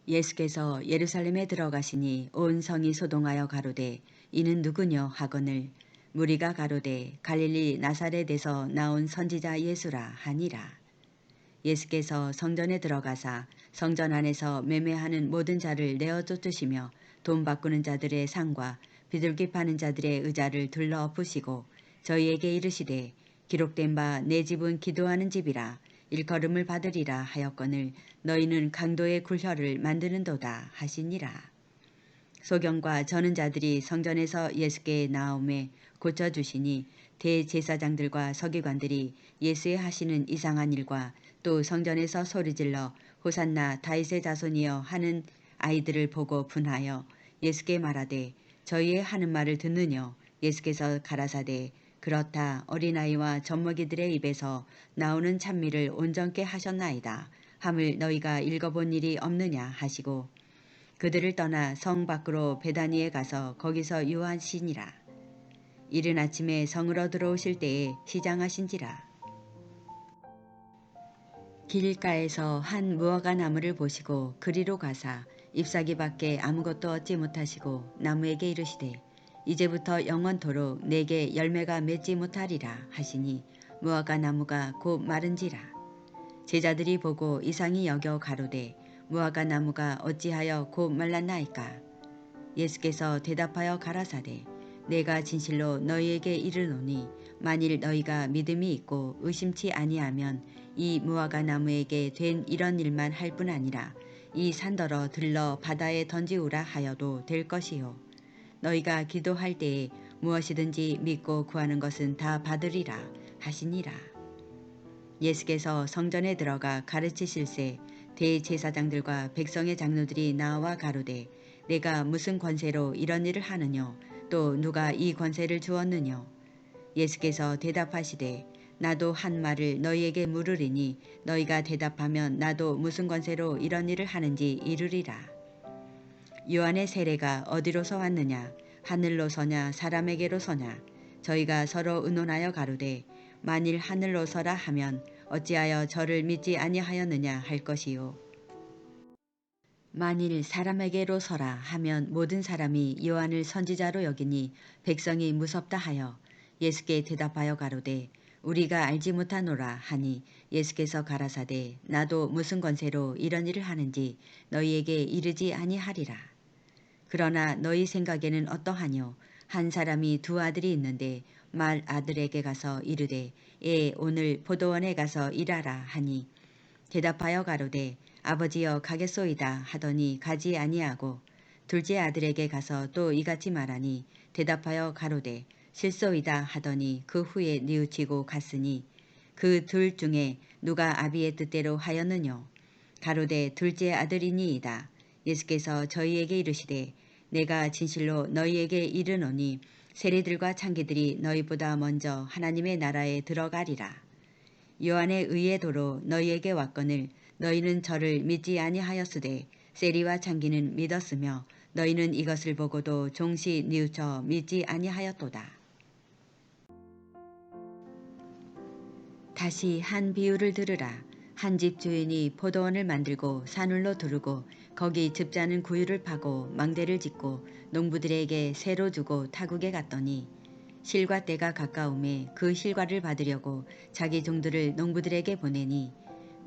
예수께서 예루살렘에 들어가시니 온 성이 소동하여 가로되 이는 누구뇨 하거늘 무리가 가로되 갈릴리 나사렛에서 나온 선지자 예수라 하니라. 예수께서 성전에 들어가사 성전 안에서 매매하는 모든 자를 내어 쫓으시며 돈 바꾸는 자들의 상과 비둘기 파는 자들의 의자를 둘러 엎으시고 저희에게 이르시되 기록된 바 내 집은 기도하는 집이라 일컬음을 받으리라 하였거늘 너희는 강도의 굴혈을 만드는도다 하시니라. 소경과 저는 자들이 성전에서 예수께 나오매 고쳐주시니 대제사장들과 서기관들이 예수의 하시는 이상한 일과 또 성전에서 소리질러 호산나 다윗의 자손이여 하는 아이들을 보고 분하여 예수께 말하되 저희의 하는 말을 듣느뇨. 예수께서 가라사대 그렇다. 어린아이와 젖먹이들의 입에서 나오는 찬미를 온전케 하셨나이다. 함을 너희가 읽어본 일이 없느냐 하시고 그들을 떠나 성 밖으로 베다니에 가서 거기서 유하시니라. 이른 아침에 성으로 들어오실 때에 시장하신지라. 길가에서 한 무화과 나무를 보시고 그리로 가사 잎사귀 밖에 아무것도 얻지 못하시고 나무에게 이르시되 이제부터 영원토록 내게 열매가 맺지 못하리라 하시니 무화과 나무가 곧 마른지라. 제자들이 보고 이상히 여겨 가로되 무화과 나무가 어찌하여 곧 말랐나이까. 예수께서 대답하여 가라사대 내가 진실로 너희에게 이르노니 만일 너희가 믿음이 있고 의심치 아니하면 이 무화과 나무에게 된 이런 일만 할 뿐 아니라 이 산더러 들러 바다에 던지우라 하여도 될 것이요. 너희가 기도할 때에 무엇이든지 믿고 구하는 것은 다 받으리라 하시니라. 예수께서 성전에 들어가 가르치실세 대제사장들과 백성의 장로들이 나와 가로되 내가 무슨 권세로 이런 일을 하느뇨. 또 누가 이 권세를 주었느뇨. 예수께서 대답하시되 나도 한 말을 너희에게 물으리니 너희가 대답하면 나도 무슨 권세로 이런 일을 하는지 이르리라. 요한의 세례가 어디로서 왔느냐 하늘로서냐 사람에게로서냐. 저희가 서로 의논하여 가로되 만일 하늘로서라 하면 어찌하여 저를 믿지 아니하였느냐 할 것이요. 만일 사람에게로서라 하면 모든 사람이 요한을 선지자로 여기니 백성이 무섭다 하여 예수께 대답하여 가로되 우리가 알지 못하노라 하니 예수께서 가라사대 나도 무슨 권세로 이런 일을 하는지 너희에게 이르지 아니하리라. 그러나 너희 생각에는 어떠하뇨. 한 사람이 두 아들이 있는데 말 아들에게 가서 이르되 오늘 포도원에 가서 일하라 하니 대답하여 가로되 아버지여 가겠소이다 하더니 가지 아니하고 둘째 아들에게 가서 또 이같이 말하니 대답하여 가로되 실소이다 하더니 그 후에 뉘우치고 갔으니 그 둘 중에 누가 아비의 뜻대로 하였느뇨. 가로되 둘째 아들이니이다. 예수께서 저희에게 이르시되 내가 진실로 너희에게 이르노니 세리들과 창기들이 너희보다 먼저 하나님의 나라에 들어가리라. 요한의 의의 도로 너희에게 왔거늘 너희는 저를 믿지 아니하였으되 세리와 창기는 믿었으며 너희는 이것을 보고도 종시 뉘우쳐 믿지 아니하였도다. 다시 한 비유를 들으라. 한 집 주인이 포도원을 만들고 산울로 두르고 거기 즙자는 구유를 파고 망대를 짓고 농부들에게 새로 주고 타국에 갔더니 실과 때가 가까움에 그 실과를 받으려고 자기 종들을 농부들에게 보내니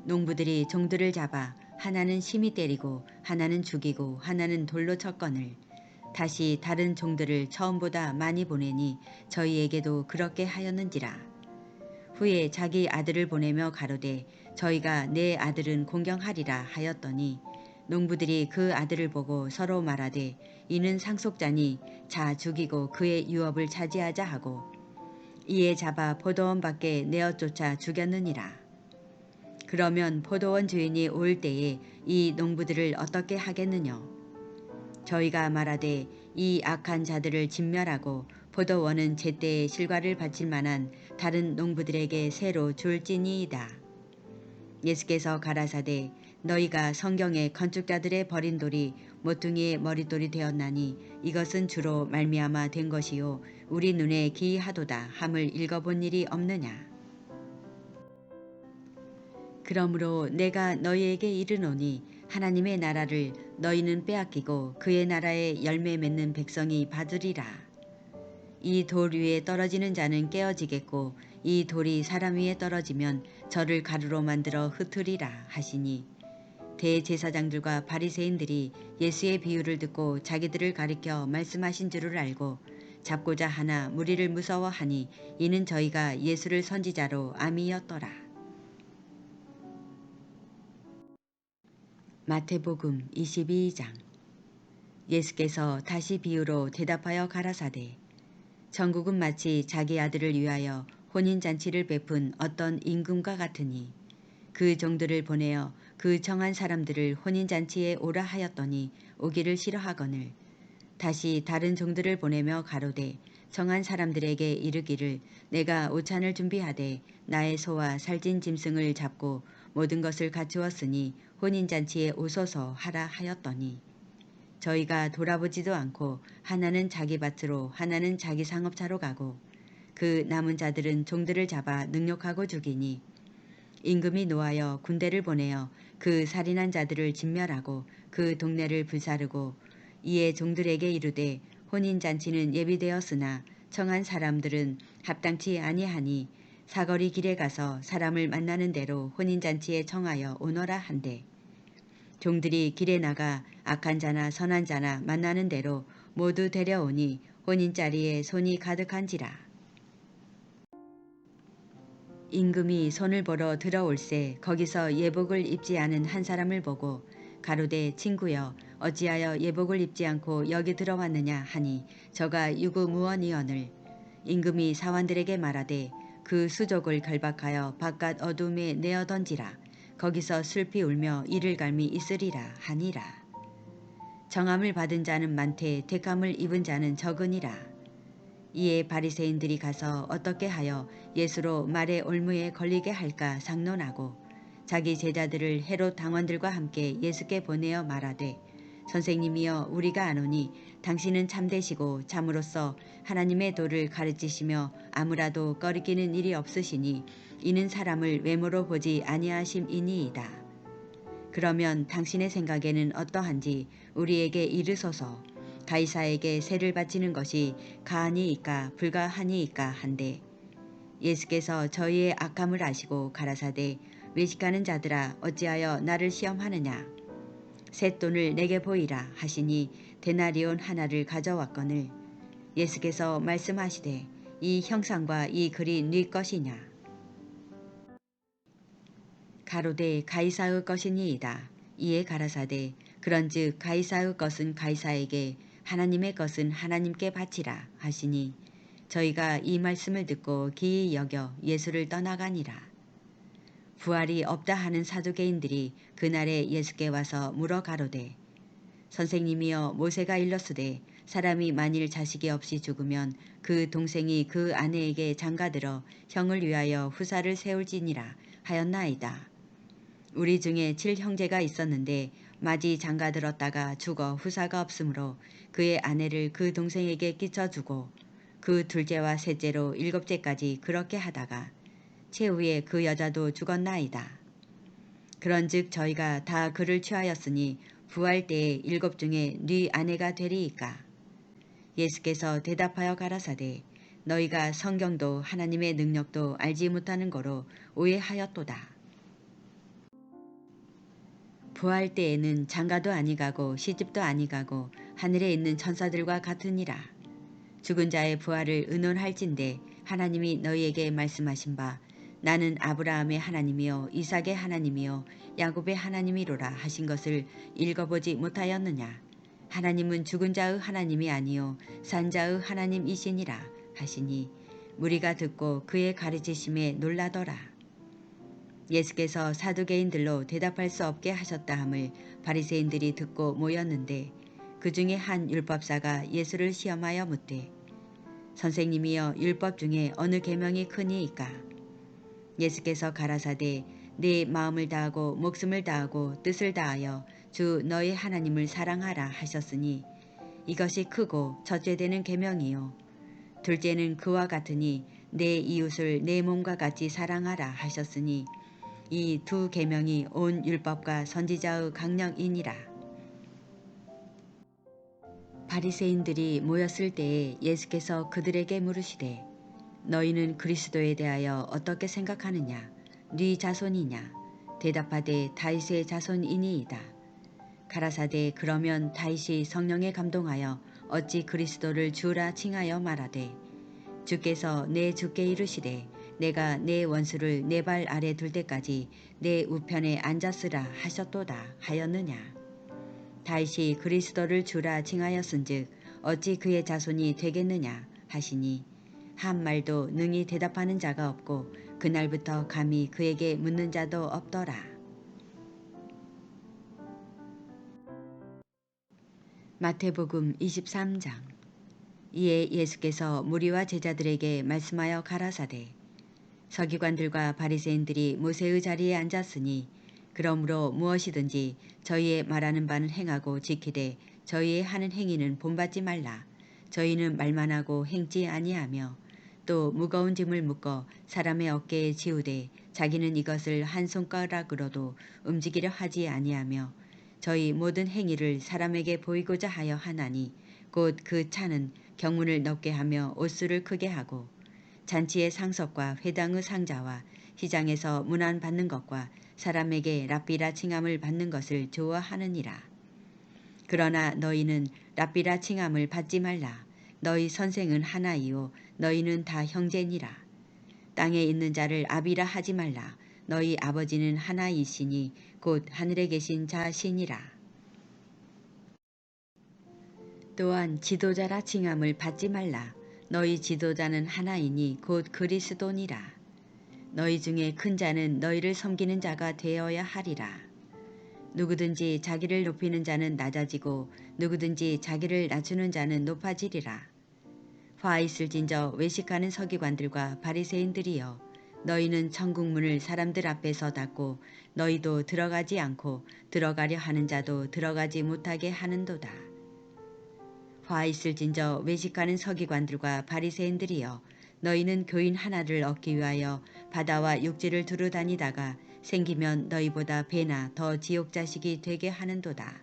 농부들이 종들을 잡아 하나는 심히 때리고 하나는 죽이고 하나는 돌로 쳤거늘 다시 다른 종들을 처음보다 많이 보내니 저희에게도 그렇게 하였는지라. 후에 자기 아들을 보내며 가로되 저희가 내 아들은 공경하리라 하였더니 농부들이 그 아들을 보고 서로 말하되 이는 상속자니 자 죽이고 그의 유업을 차지하자 하고 이에 잡아 포도원 밖에 내어 쫓아 죽였느니라. 그러면 포도원 주인이 올 때에 이 농부들을 어떻게 하겠느냐. 저희가 말하되 이 악한 자들을 진멸하고 포도원은 제때에 실과를 바칠 만한 다른 농부들에게 새로 줄지니이다. 예수께서 가라사대 너희가 성경의 건축자들의 버린 돌이 모퉁이의 머릿돌이 되었나니 이것은 주로 말미암아 된 것이요 우리 눈에 기이하도다 함을 읽어본 일이 없느냐. 그러므로 내가 너희에게 이르노니 하나님의 나라를 너희는 빼앗기고 그의 나라에 열매 맺는 백성이 받으리라. 이 돌 위에 떨어지는 자는 깨어지겠고 이 돌이 사람 위에 떨어지면 저를 가루로 만들어 흩으리라 하시니 대제사장들과 바리새인들이 예수의 비유를 듣고 자기들을 가리켜 말씀하신 줄을 알고 잡고자 하나 무리를 무서워하니 이는 저희가 예수를 선지자로 암이었더라. 마태복음 22장. 예수께서 다시 비유로 대답하여 가라사대 천국은 마치 자기 아들을 위하여 혼인잔치를 베푼 어떤 임금과 같으니 그 종들을 보내어 그 정한 사람들을 혼인잔치에 오라 하였더니 오기를 싫어하거늘 다시 다른 종들을 보내며 가로되 정한 사람들에게 이르기를 내가 오찬을 준비하되 나의 소와 살찐 짐승을 잡고 모든 것을 갖추었으니 혼인잔치에 오소서 하라 하였더니 저희가 돌아보지도 않고 하나는 자기 밭으로 하나는 자기 상업차로 가고 그 남은 자들은 종들을 잡아 능욕하고 죽이니 임금이 노하여 군대를 보내어 그 살인한 자들을 진멸하고 그 동네를 불사르고 이에 종들에게 이르되 혼인잔치는 예비되었으나 청한 사람들은 합당치 아니하니 사거리 길에 가서 사람을 만나는 대로 혼인잔치에 청하여 오너라 한대 종들이 길에 나가 악한 자나 선한 자나 만나는 대로 모두 데려오니 혼인자리에 손이 가득한지라. 임금이 손을 보러 들어올새 거기서 예복을 입지 않은 한 사람을 보고 가로되 친구여 어찌하여 예복을 입지 않고 여기 들어왔느냐 하니 저가 유구무원이언을 임금이 사환들에게 말하되 그 수족을 결박하여 바깥 어둠에 내어 던지라. 거기서 슬피 울며 이를 갈미 있으리라 하니라. 정함을 받은 자는 많되 택함을 입은 자는 적으니라. 이에 바리새인들이 가서 어떻게 하여 예수로 말의 올무에 걸리게 할까 상논하고 자기 제자들을 헤롯 당원들과 함께 예수께 보내어 말하되 선생님이여 우리가 아노니 당신은 참되시고 참으로써 하나님의 도를 가르치시며 아무라도 꺼리끼는 일이 없으시니 이는 사람을 외모로 보지 아니하심이니이다. 그러면 당신의 생각에는 어떠한지 우리에게 이르소서. 가이사에게 세를 바치는 것이 가하니이까 불가하니이까 한데 예수께서 저희의 악함을 아시고 가라사대 외식하는 자들아 어찌하여 나를 시험하느냐. 셋돈을 내게 보이라 하시니 데나리온 하나를 가져왔거늘 예수께서 말씀하시되 이 형상과 이 글이 네 것이냐. 가로되 가이사의 것이니이다. 이에 가라사대 그런즉 가이사의 것은 가이사에게 하나님의 것은 하나님께 바치라 하시니 저희가 이 말씀을 듣고 기이 여겨 예수를 떠나가니라. 부활이 없다 하는 사두개인들이 그날에 예수께 와서 물어 가로되 선생님이여 모세가 일렀으되 사람이 만일 자식이 없이 죽으면 그 동생이 그 아내에게 장가들어 형을 위하여 후사를 세울지니라 하였나이다. 우리 중에 7형제가 있었는데 마지 장가들었다가 죽어 후사가 없으므로 그의 아내를 그 동생에게 끼쳐주고 그 둘째와 셋째로 7째까지 그렇게 하다가 최후에 그 여자도 죽었나이다. 그런즉 저희가 다 그를 취하였으니 부활 때에 7 중에 네 아내가 되리이까. 예수께서 대답하여 가라사대 너희가 성경도 하나님의 능력도 알지 못하는 거로 오해하였도다. 부활 때에는 장가도 아니가고 시집도 아니가고 하늘에 있는 천사들과 같으니라. 죽은 자의 부활을 의논할진대 하나님이 너희에게 말씀하신 바 나는 아브라함의 하나님이요 이삭의 하나님이요 야곱의 하나님이로라 하신 것을 읽어보지 못하였느냐. 하나님은 죽은 자의 하나님이 아니요 산 자의 하나님이시니라 하시니 무리가 듣고 그의 가르치심에 놀라더라. 예수께서 사두개인들로 대답할 수 없게 하셨다 함을 바리새인들이 듣고 모였는데 그 중에 한 율법사가 예수를 시험하여 묻되 선생님이여 율법 중에 어느 계명이 크니이까. 예수께서 가라사대 네 마음을 다하고 목숨을 다하고 뜻을 다하여 주 너의 하나님을 사랑하라 하셨으니 이것이 크고 첫째 되는 계명이요 둘째는 그와 같으니 내 이웃을 내 몸과 같이 사랑하라 하셨으니 이 두 계명이 온 율법과 선지자의 강령이니라. 바리새인들이 모였을 때에 예수께서 그들에게 물으시되 너희는 그리스도에 대하여 어떻게 생각하느냐. 네 자손이냐. 대답하되 다윗의 자손이니이다. 가라사대 그러면 다윗이 성령에 감동하여 어찌 그리스도를 주라 칭하여 말하되 주께서 내 주께 이르시되 내가 내 원수를 내 발 아래 둘 때까지 내 우편에 앉았으라 하셨도다 하였느냐. 다윗이 그리스도를 주라 칭하였은즉 어찌 그의 자손이 되겠느냐 하시니 한 말도 능히 대답하는 자가 없고 그날부터 감히 그에게 묻는 자도 없더라. 마태복음 23장. 이에 예수께서 무리와 제자들에게 말씀하여 가라사대 서기관들과 바리새인들이 모세의 자리에 앉았으니 그러므로 무엇이든지 저희의 말하는 바는 행하고 지키되 저희의 하는 행위는 본받지 말라. 저희는 말만 하고 행지 아니하며 또 무거운 짐을 묶어 사람의 어깨에 지우되 자기는 이것을 한 손가락으로도 움직이려 하지 아니하며 저희 모든 행위를 사람에게 보이고자 하여 하나니 곧 그 차는 경문을 넓게 하며 옷수를 크게 하고 잔치의 상석과 회당의 상자와 시장에서 문안 받는 것과 사람에게 랍비라 칭함을 받는 것을 좋아하느니라. 그러나 너희는 랍비라 칭함을 받지 말라. 너희 선생은 하나이요 너희는 다 형제니라. 땅에 있는 자를 아비라 하지 말라. 너희 아버지는 하나이시니 곧 하늘에 계신 자시니라. 또한 지도자라 칭함을 받지 말라. 너희 지도자는 하나이니 곧 그리스도니라. 너희 중에 큰 자는 너희를 섬기는 자가 되어야 하리라. 누구든지 자기를 높이는 자는 낮아지고 누구든지 자기를 낮추는 자는 높아지리라. 화 있을진저 외식하는 서기관들과 바리새인들이여 너희는 천국문을 사람들 앞에서 닫고 너희도 들어가지 않고 들어가려 하는 자도 들어가지 못하게 하는도다. 화 있을진저 외식하는 서기관들과 바리새인들이여 너희는 교인 하나를 얻기 위하여 바다와 육지를 두루 다니다가 생기면 너희보다 배나 더 지옥자식이 되게 하는도다.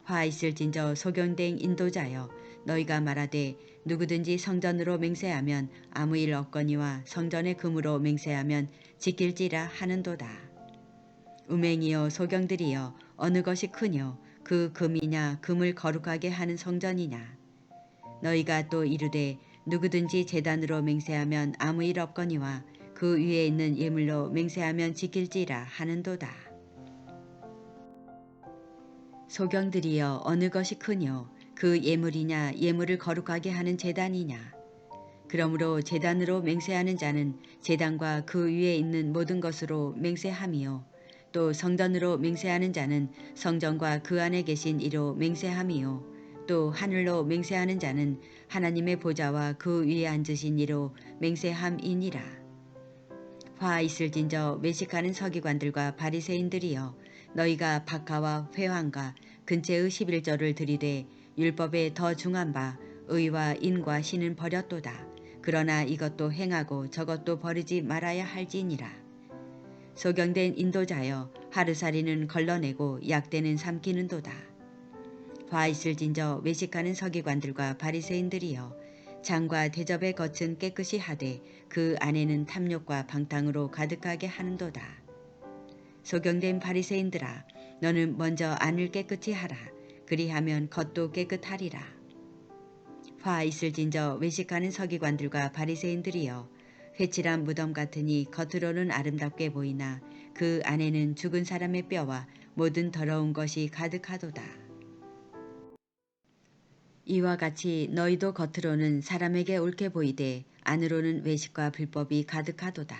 화 있을진저 소경된 인도자여 너희가 말하되 누구든지 성전으로 맹세하면 아무 일 없거니와 성전의 금으로 맹세하면 지킬지라 하는도다. 우맹이여 소경들이여 어느 것이 크뇨 그 금이냐 금을 거룩하게 하는 성전이냐. 너희가 또 이르되 누구든지 제단으로 맹세하면 아무 일 없거니와 그 위에 있는 예물로 맹세하면 지킬지라 하는도다. 소경들이여 어느 것이 크뇨 그 예물이냐 예물을 거룩하게 하는 제단이냐. 그러므로 제단으로 맹세하는 자는 제단과 그 위에 있는 모든 것으로 맹세함이요 또 성전으로 맹세하는 자는 성전과 그 안에 계신 이로 맹세함이요 또 하늘로 맹세하는 자는 하나님의 보좌와 그 위에 앉으신 이로 맹세함이니라. 화 있을진저 외식하는 서기관들과 바리새인들이여 너희가 박하와 회황과 근체의 11조를 들이되 율법에 더 중한 바 의와 인과 신은 버렸도다. 그러나 이것도 행하고 저것도 버리지 말아야 할지니라. 소경된 인도자여 하루살이는 걸러내고 약대는 삼키는도다. 화 있을진저 외식하는 서기관들과 바리새인들이여 장과 대접의 겉은 깨끗이 하되 그 안에는 탐욕과 방탕으로 가득하게 하는도다. 소경된 바리새인들아 너는 먼저 안을 깨끗이 하라. 그리하면 겉도 깨끗하리라. 화 있을진저 외식하는 서기관들과 바리새인들이여 회칠한 무덤 같으니 겉으로는 아름답게 보이나 그 안에는 죽은 사람의 뼈와 모든 더러운 것이 가득하도다. 이와 같이 너희도 겉으로는 사람에게 옳게 보이되 안으로는 외식과 불법이 가득하도다.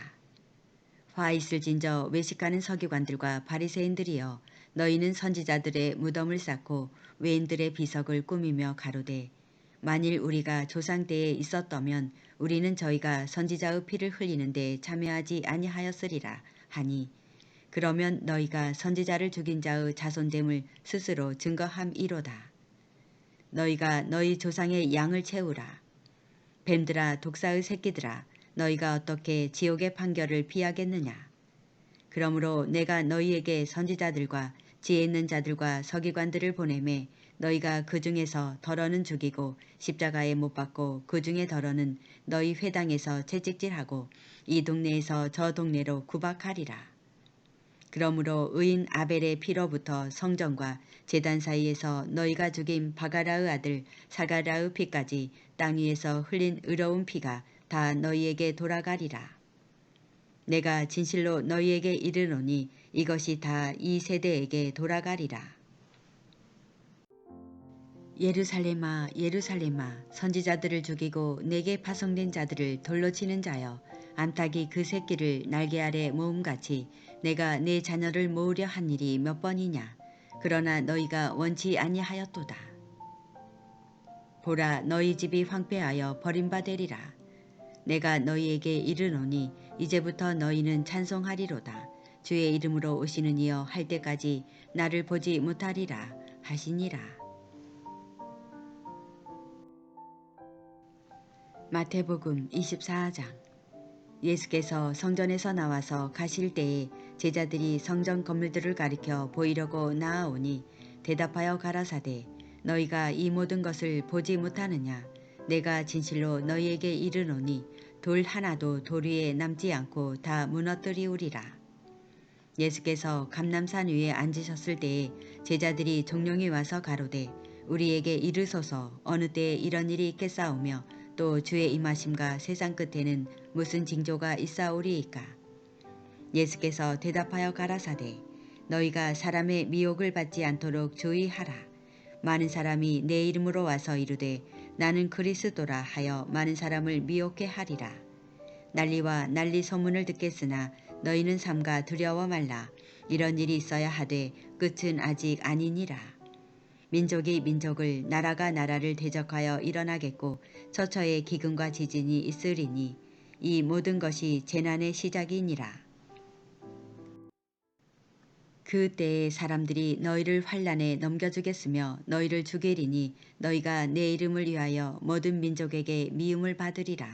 화 있을진저 외식하는 서기관들과 바리새인들이여 너희는 선지자들의 무덤을 쌓고 외인들의 비석을 꾸미며 가로되 만일 우리가 조상 때에 있었더면 우리는 저희가 선지자의 피를 흘리는 데 참여하지 아니하였으리라 하니 그러면 너희가 선지자를 죽인 자의 자손됨을 스스로 증거함이로다. 너희가 너희 조상의 양을 채우라. 뱀들아 독사의 새끼들아 너희가 어떻게 지옥의 판결을 피하겠느냐. 그러므로 내가 너희에게 선지자들과 지혜 있는 자들과 서기관들을 보내매 너희가 그 중에서 덜어는 죽이고 십자가에 못 박고 그 중에 덜어는 너희 회당에서 채찍질하고 이 동네에서 저 동네로 구박하리라. 그러므로 의인 아벨의 피로부터 성전과 제단 사이에서 너희가 죽인 바가라의 아들 사가랴의 피까지 땅 위에서 흘린 의로운 피가 다 너희에게 돌아가리라. 내가 진실로 너희에게 이르노니 이것이 다 이 세대에게 돌아가리라. 예루살렘아 예루살렘아 선지자들을 죽이고 내게 파송된 자들을 돌로 치는 자여 암탉이 그 새끼를 날개 아래 모음같이 내가 내 자녀를 모으려 한 일이 몇 번이냐. 그러나 너희가 원치 아니하였도다. 보라 너희 집이 황폐하여 버림받으리라. 내가 너희에게 이르노니 이제부터 너희는 찬송하리로다. 주의 이름으로 오시는 이여 할 때까지 나를 보지 못하리라 하시니라. 마태복음 24장. 예수께서 성전에서 나와서 가실 때에 제자들이 성전 건물들을 가리켜 보이려고 나아오니 대답하여 가라사대 너희가 이 모든 것을 보지 못하느냐. 내가 진실로 너희에게 이르노니 돌 하나도 돌 위에 남지 않고 다 무너뜨리우리라. 예수께서 감람산 위에 앉으셨을 때에 제자들이 종령이 와서 가로되 우리에게 이르소서 어느 때에 이런 일이 있겠사오며 또 주의 임하심과 세상 끝에는 무슨 징조가 있사오리이까. 예수께서 대답하여 가라사대 너희가 사람의 미혹을 받지 않도록 주의하라. 많은 사람이 내 이름으로 와서 이르되 나는 그리스도라 하여 많은 사람을 미혹해 하리라. 난리와 난리 소문을 듣겠으나 너희는 삼가 두려워 말라. 이런 일이 있어야 하되 끝은 아직 아니니라. 민족이 민족을 나라가 나라를 대적하여 일어나겠고 처처에 기근과 지진이 있으리니 이 모든 것이 재난의 시작이니라. 그때에 사람들이 너희를 환난에 넘겨주겠으며 너희를 죽이리니 너희가 내 이름을 위하여 모든 민족에게 미움을 받으리라.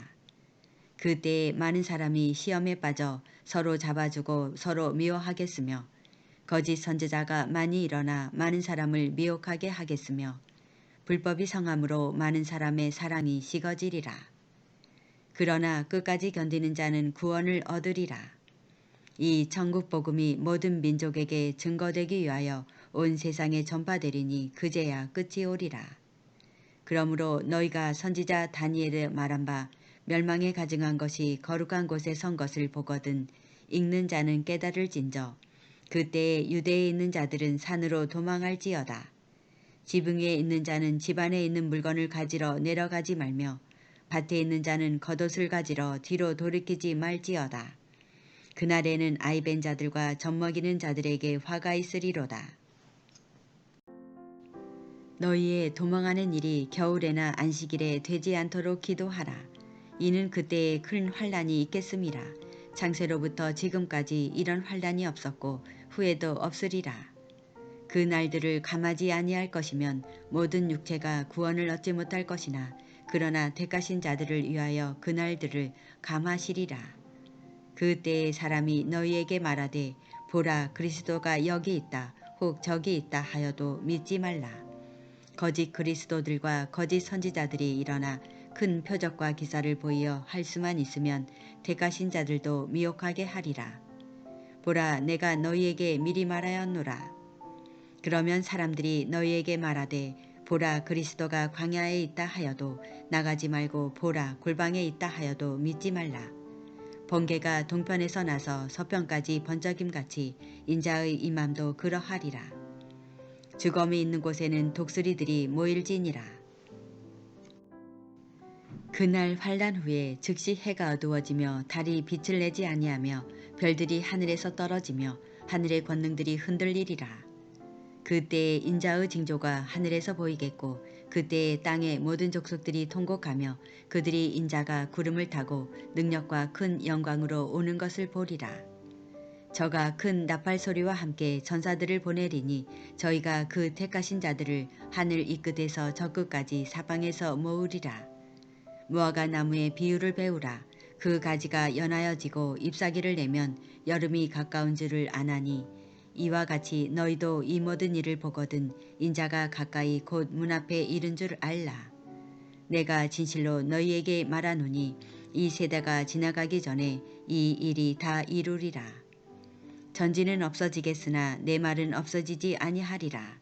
그때에 많은 사람이 시험에 빠져 서로 잡아주고 서로 미워하겠으며 거짓 선지자가 많이 일어나 많은 사람을 미혹하게 하겠으며 불법이 성함으로 많은 사람의 사랑이 식어지리라. 그러나 끝까지 견디는 자는 구원을 얻으리라. 이 천국 복음이 모든 민족에게 증거되기 위하여 온 세상에 전파되리니 그제야 끝이 오리라. 그러므로 너희가 선지자 다니엘의 말한 바 멸망에 가증한 것이 거룩한 곳에 선 것을 보거든 읽는 자는 깨달을진저 그때에 유대에 있는 자들은 산으로 도망할지어다. 지붕 위에 있는 자는 집 안에 있는 물건을 가지러 내려가지 말며 밭에 있는 자는 겉옷을 가지러 뒤로 돌이키지 말지어다. 그날에는 아이벤 자들과 젖먹이는 자들에게 화가 있으리로다. 너희의 도망하는 일이 겨울에나 안식일에 되지 않도록 기도하라. 이는 그때에 큰 환란이 있겠음이라. 창세로부터 지금까지 이런 환란이 없었고 후에도 없으리라. 그 날들을 감하지 아니할 것이면 모든 육체가 구원을 얻지 못할 것이나 그러나 택하신 자들을 위하여 그 날들을 감하시리라. 그때에 사람이 너희에게 말하되 보라 그리스도가 여기 있다 혹 저기 있다 하여도 믿지 말라. 거짓 그리스도들과 거짓 선지자들이 일어나 큰 표적과 기사를 보이어 할 수만 있으면 택하신 자들도 미혹하게 하리라. 보라 내가 너희에게 미리 말하였노라. 그러면 사람들이 너희에게 말하되 보라 그리스도가 광야에 있다 하여도 나가지 말고 보라 골방에 있다 하여도 믿지 말라. 번개가 동편에서 나서 서편까지 번쩍임같이 인자의 임함도 그러하리라. 죽음이 있는 곳에는 독수리들이 모일지니라. 그날 환란 후에 즉시 해가 어두워지며 달이 빛을 내지 아니하며 별들이 하늘에서 떨어지며 하늘의 권능들이 흔들리리라. 그때에 인자의 징조가 하늘에서 보이겠고 그때에 땅의 모든 족속들이 통곡하며 그들이 인자가 구름을 타고 능력과 큰 영광으로 오는 것을 보리라. 저가 큰 나팔 소리와 함께 전사들을 보내리니 저희가 그 택하신 자들을 하늘 이 끝에서 저 끝까지 사방에서 모으리라. 무화과 나무의 비유를 배우라. 그 가지가 연하여지고 잎사귀를 내면 여름이 가까운 줄을 아나니 이와 같이 너희도 이 모든 일을 보거든 인자가 가까이 곧 문 앞에 이른 줄 알라. 내가 진실로 너희에게 말하노니 이 세대가 지나가기 전에 이 일이 다 이루리라. 전지는 없어지겠으나 내 말은 없어지지 아니하리라.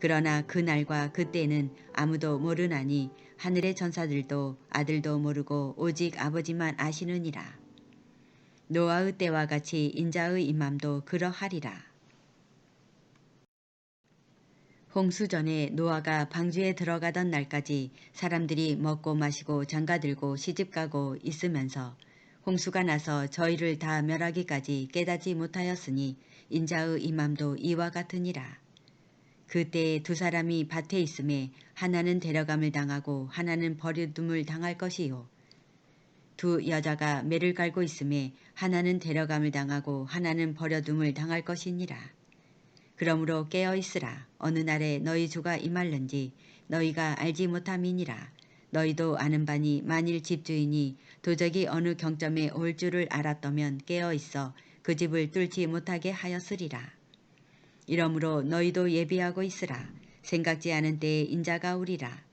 그러나 그 날과 그때는 아무도 모르나니 하늘의 전사들도 아들도 모르고 오직 아버지만 아시느니라. 노아의 때와 같이 인자의 임함도 그러하리라. 홍수 전에 노아가 방주에 들어가던 날까지 사람들이 먹고 마시고 장가들고 시집가고 있으면서 홍수가 나서 저희를 다 멸하기까지 깨닫지 못하였으니 인자의 임함도 이와 같으니라. 그때에 두 사람이 밭에 있음에 하나는 데려감을 당하고 하나는 버려둠을 당할 것이요. 두 여자가 매를 갈고 있음에 하나는 데려감을 당하고 하나는 버려둠을 당할 것이니라. 그러므로 깨어있으라. 어느 날에 너희 주가 임할는지 너희가 알지 못함이니라. 너희도 아는 바니 만일 집주인이 도적이 어느 경점에 올 줄을 알았더면 깨어있어 그 집을 뚫지 못하게 하였으리라. 이러므로 너희도 예비하고 있으라. 생각지 않은 때에 인자가 오리라.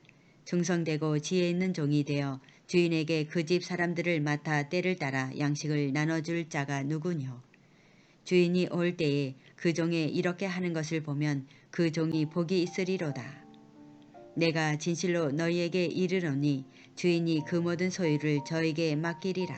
충성되고 지혜 있는 종이 되어 주인에게 그 집 사람들을 맡아 때를 따라 양식을 나눠줄 자가 누구뇨. 주인이 올 때에 그 종에 이렇게 하는 것을 보면 그 종이 복이 있으리로다. 내가 진실로 너희에게 이르노니 주인이 그 모든 소유를 저에게 맡기리라.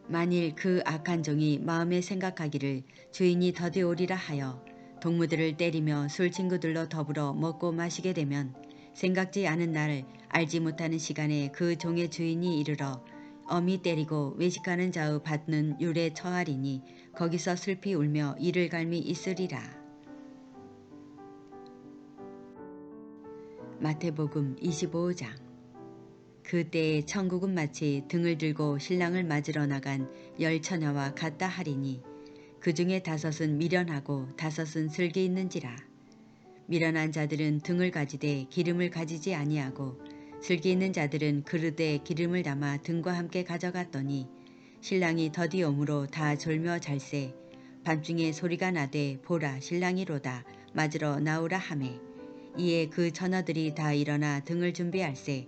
만일 그 악한 종이 마음에 생각하기를 주인이 더디 오리라 하여 동무들을 때리며 술 친구들로 더불어 먹고 마시게 되면 생각지 않은 날 알지 못하는 시간에 그 종의 주인이 이르러 엄히 때리고 외식하는 자의 받는 율에 처하리니 거기서 슬피 울며 이를 갈미 있으리라. 마태복음 25장. 그때에 천국은 마치 등을 들고 신랑을 맞으러 나간 10처녀와 같다 하리니 그 중에 5은 미련하고 5은 슬기 있는지라. 미련한 자들은 등을 가지되 기름을 가지지 아니하고 슬기 있는 자들은 그릇에 기름을 담아 등과 함께 가져갔더니 신랑이 더디 오므로 다 졸며 잘세 밤중에 소리가 나되 보라 신랑이로다 맞으러 나오라 하매 이에 그 처녀들이 다 일어나 등을 준비할세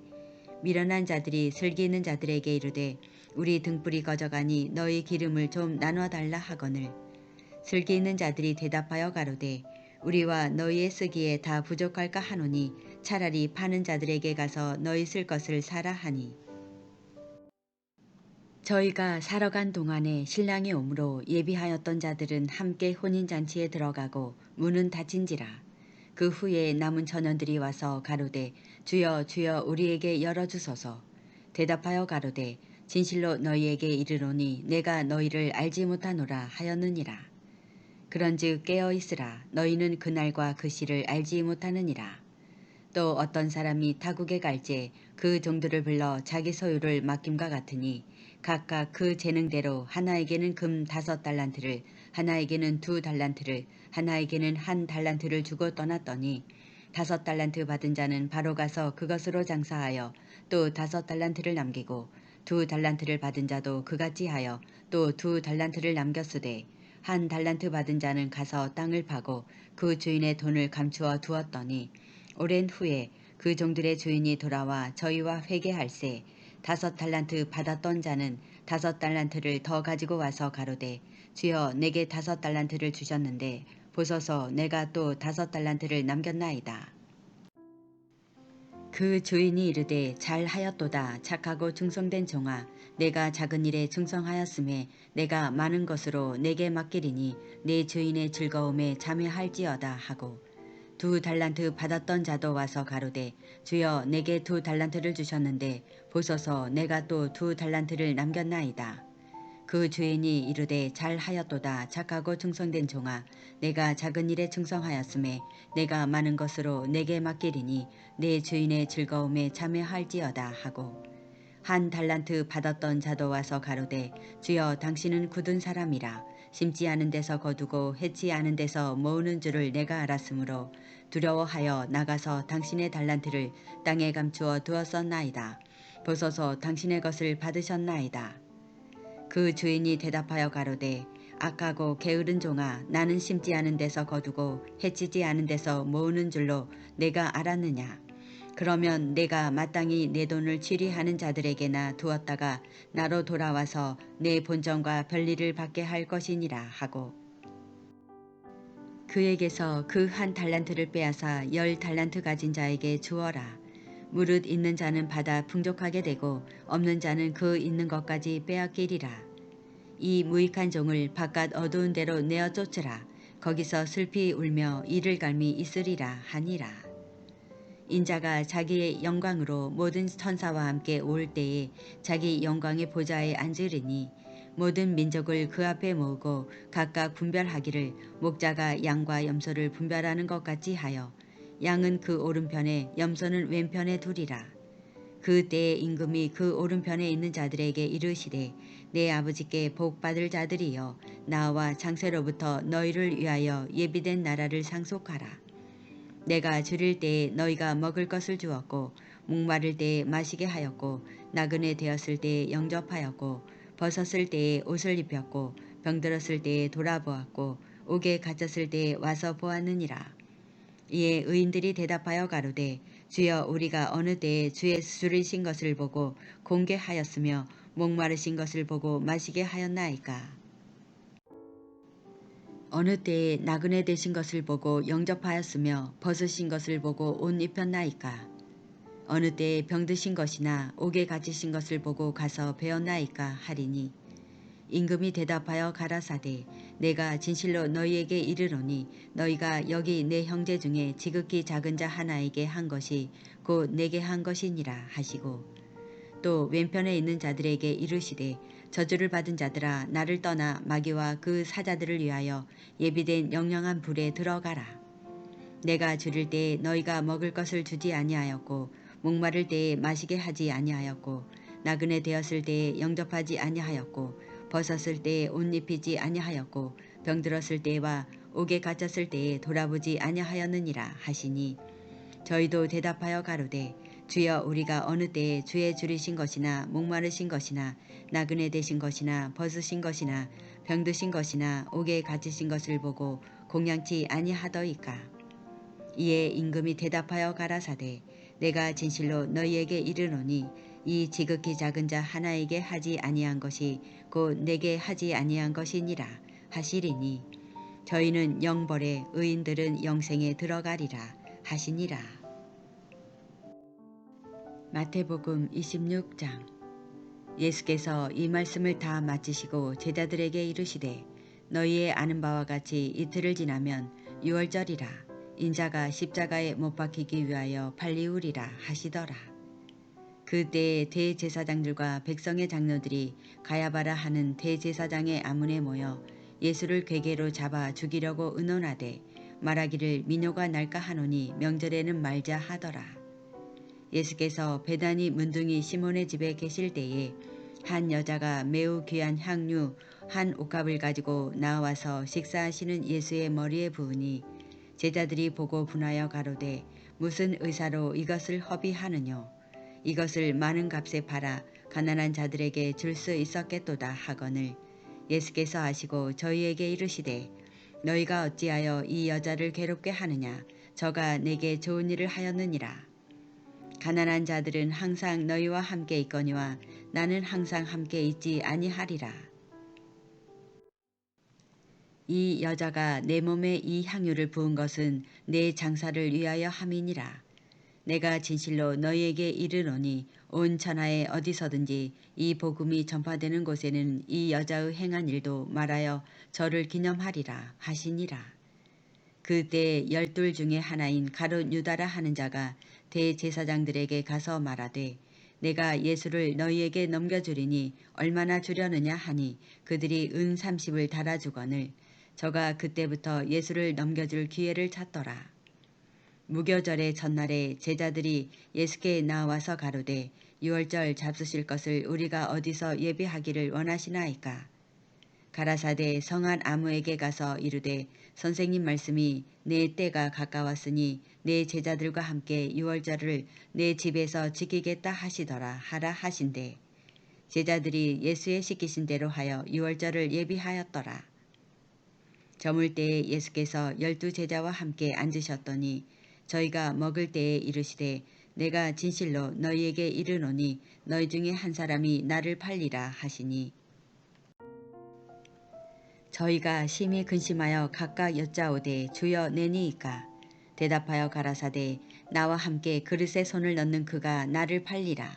미련한 자들이 슬기 있는 자들에게 이르되 우리 등불이 꺼져가니 너희 기름을 좀 나눠달라 하거늘 슬기 있는 자들이 대답하여 가로되 우리와 너희의 쓰기에 다 부족할까 하노니 차라리 파는 자들에게 가서 너희 쓸 것을 사라 하니 저희가 사러 간 동안에 신랑이 오므로 예비하였던 자들은 함께 혼인잔치에 들어가고 문은 닫힌지라. 그 후에 남은 처녀들이 와서 가로되 주여 주여 우리에게 열어주소서. 대답하여 가로되 진실로 너희에게 이르노니 내가 너희를 알지 못하노라 하였느니라. 그런즉 깨어있으라. 너희는 그날과 그 시를 알지 못하느니라. 또 어떤 사람이 타국에 갈제 그 종들을 불러 자기 소유를 맡김과 같으니 각각 그 재능대로 하나에게는 금 5달란트를 하나에게는 2달란트를 하나에게는 1달란트를 주고 떠났더니 5달란트 받은 자는 바로 가서 그것으로 장사하여 또 5달란트를 남기고 2달란트를 받은 자도 그같이 하여 또 2달란트를 남겼으되 1달란트 받은 자는 가서 땅을 파고 그 주인의 돈을 감추어 두었더니 오랜 후에 그 종들의 주인이 돌아와 저희와 회개할세 5달란트 받았던 자는 5달란트를 더 가지고 와서 가로되 주여 내게 5달란트를 주셨는데 보소서 내가 또 5달란트를 남겼나이다. 그 주인이 이르되 잘하였도다 착하고 충성된 종아 내가 작은 일에 충성하였음에 내가 많은 것으로 내게 맡기리니 내 주인의 즐거움에 참여할지어다 하고 2달란트 받았던 자도 와서 가로되 주여 내게 2달란트를 주셨는데 보소서 내가 또 2달란트를 남겼나이다. 그 주인이 이르되 잘하였도다 착하고 충성된 종아 내가 작은 일에 충성하였음에 내가 많은 것으로 내게 맡기리니 내 주인의 즐거움에 참여할지어다 하고 1달란트 받았던 자도 와서 가로되 주여 당신은 굳은 사람이라 심지 않은 데서 거두고 해치 않은 데서 모으는 줄을 내가 알았으므로 두려워하여 나가서 당신의 달란트를 땅에 감추어 두었었나이다. 보소서 당신의 것을 받으셨나이다. 그 주인이 대답하여 가로되 악하고 게으른 종아 나는 심지 않은 데서 거두고 해치지 않은 데서 모으는 줄로 내가 알았느냐. 그러면 내가 마땅히 내 돈을 취리하는 자들에게나 두었다가 나로 돌아와서 내 본전과 별일을 받게 할 것이니라 하고 그에게서 그 1달란트를 빼앗아 10달란트 가진 자에게 주어라. 무릇 있는 자는 받아 풍족하게 되고 없는 자는 그 있는 것까지 빼앗기리라. 이 무익한 종을 바깥 어두운 데로 내어 쫓으라. 거기서 슬피 울며 이를 갈미 있으리라 하니라. 인자가 자기의 영광으로 모든 천사와 함께 올 때에 자기 영광의 보좌에 앉으리니 모든 민족을 그 앞에 모으고 각각 분별하기를 목자가 양과 염소를 분별하는 것 같이 하여 양은 그 오른편에 염소는 왼편에 두리라. 그 때에 임금이 그 오른편에 있는 자들에게 이르시되 내 아버지께 복받을 자들이여 나와 장세로부터 너희를 위하여 예비된 나라를 상속하라. 내가 줄일 때에 너희가 먹을 것을 주었고 목마를 때에 마시게 하였고 나그네 되었을 때에 영접하였고 벗었을 때에 옷을 입혔고 병들었을 때에 돌아보았고 옥에 갇혔을 때에 와서 보았느니라. 이에 의인들이 대답하여 가로되 주여 우리가 어느 때에 주의 줄이신 것을 보고 공개하였으며 목마르신 것을 보고 마시게 하였나이까. 어느 때에 나그네 되신 것을 보고 영접하였으며 벗으신 것을 보고 옷 입혔나이까. 어느 때에 병드신 것이나 옥에 갇히신 것을 보고 가서 배웠나이까 하리니 임금이 대답하여 가라사대 내가 진실로 너희에게 이르노니 너희가 여기 내 형제 중에 지극히 작은 자 하나에게 한 것이 곧 내게 한 것이니라 하시고 또 왼편에 있는 자들에게 이르시되 저주를 받은 자들아 나를 떠나 마귀와 그 사자들을 위하여 예비된 영영한 불에 들어가라. 내가 줄일 때에 너희가 먹을 것을 주지 아니하였고 목마를 때에 마시게 하지 아니하였고 나그네 되었을 때에 영접하지 아니하였고 벗었을 때에 옷 입히지 아니하였고 병들었을 때와 옥에 갇혔을 때에 돌아보지 아니하였느니라 하시니 저희도 대답하여 가로되 주여 우리가 어느 때에 주의 줄이신 것이나 목마르신 것이나 나그네 되신 것이나 벗으신 것이나 병드신 것이나 옥에 갇히신 것을 보고 공양치 아니하더이까. 이에 임금이 대답하여 가라사대 내가 진실로 너희에게 이르노니 이 지극히 작은 자 하나에게 하지 아니한 것이 곧 내게 하지 아니한 것이니라 하시리니 저희는 영벌에 의인들은 영생에 들어가리라 하시니라. 마태복음 26장. 예수께서 이 말씀을 다 마치시고 제자들에게 이르시되 너희의 아는 바와 같이 이틀을 지나면 유월절이라 인자가 십자가에 못 박히기 위하여 발리우리라 하시더라. 그때에 대제사장들과 백성의 장로들이 가야바라 하는 대제사장의 아문에 모여 예수를 궤계로 잡아 죽이려고 의논하되 말하기를 민요가 날까 하노니 명절에는 말자 하더라. 예수께서 베다니 문둥이 시몬의 집에 계실 때에 한 여자가 매우 귀한 향유 한 옥합을 가지고 나와서 식사하시는 예수의 머리에 부으니 제자들이 보고 분하여 가로되 무슨 의사로 이것을 허비하느뇨. 이것을 많은 값에 팔아 가난한 자들에게 줄 수 있었겠도다 하거늘 예수께서 아시고 저희에게 이르시되 너희가 어찌하여 이 여자를 괴롭게 하느냐. 저가 내게 좋은 일을 하였느니라. 가난한 자들은 항상 너희와 함께 있거니와 나는 항상 함께 있지 아니하리라. 이 여자가 내 몸에 이 향유를 부은 것은 내 장사를 위하여 함이니라. 내가 진실로 너희에게 이르노니 온 천하에 어디서든지 이 복음이 전파되는 곳에는 이 여자의 행한 일도 말하여 저를 기념하리라 하시니라. 그때 12 중에 하나인 가룟 유다라 하는 자가 대제사장들에게 가서 말하되 내가 예수를 너희에게 넘겨주리니 얼마나 주려느냐 하니 그들이 은 30을 달아주거늘 저가 그때부터 예수를 넘겨줄 기회를 찾더라. 무교절의 전날에 제자들이 예수께 나와서 가로되 유월절 잡수실 것을 우리가 어디서 예비하기를 원하시나이까. 가라사대 성한 아무에게 가서 이르되 선생님 말씀이 내 때가 가까웠으니 내 제자들과 함께 유월절을 내 집에서 지키겠다 하시더라 하라 하신대 제자들이 예수의 시키신 대로 하여 유월절을 예비하였더라. 저물 때에 예수께서 12 제자와 함께 앉으셨더니 저희가 먹을 때에 이르시되 내가 진실로 너희에게 이르노니 너희 중에 한 사람이 나를 팔리라 하시니 저희가 심히 근심하여 각각 여짜오되 주여 내니이까. 대답하여 가라사대 나와 함께 그릇에 손을 넣는 그가 나를 팔리라.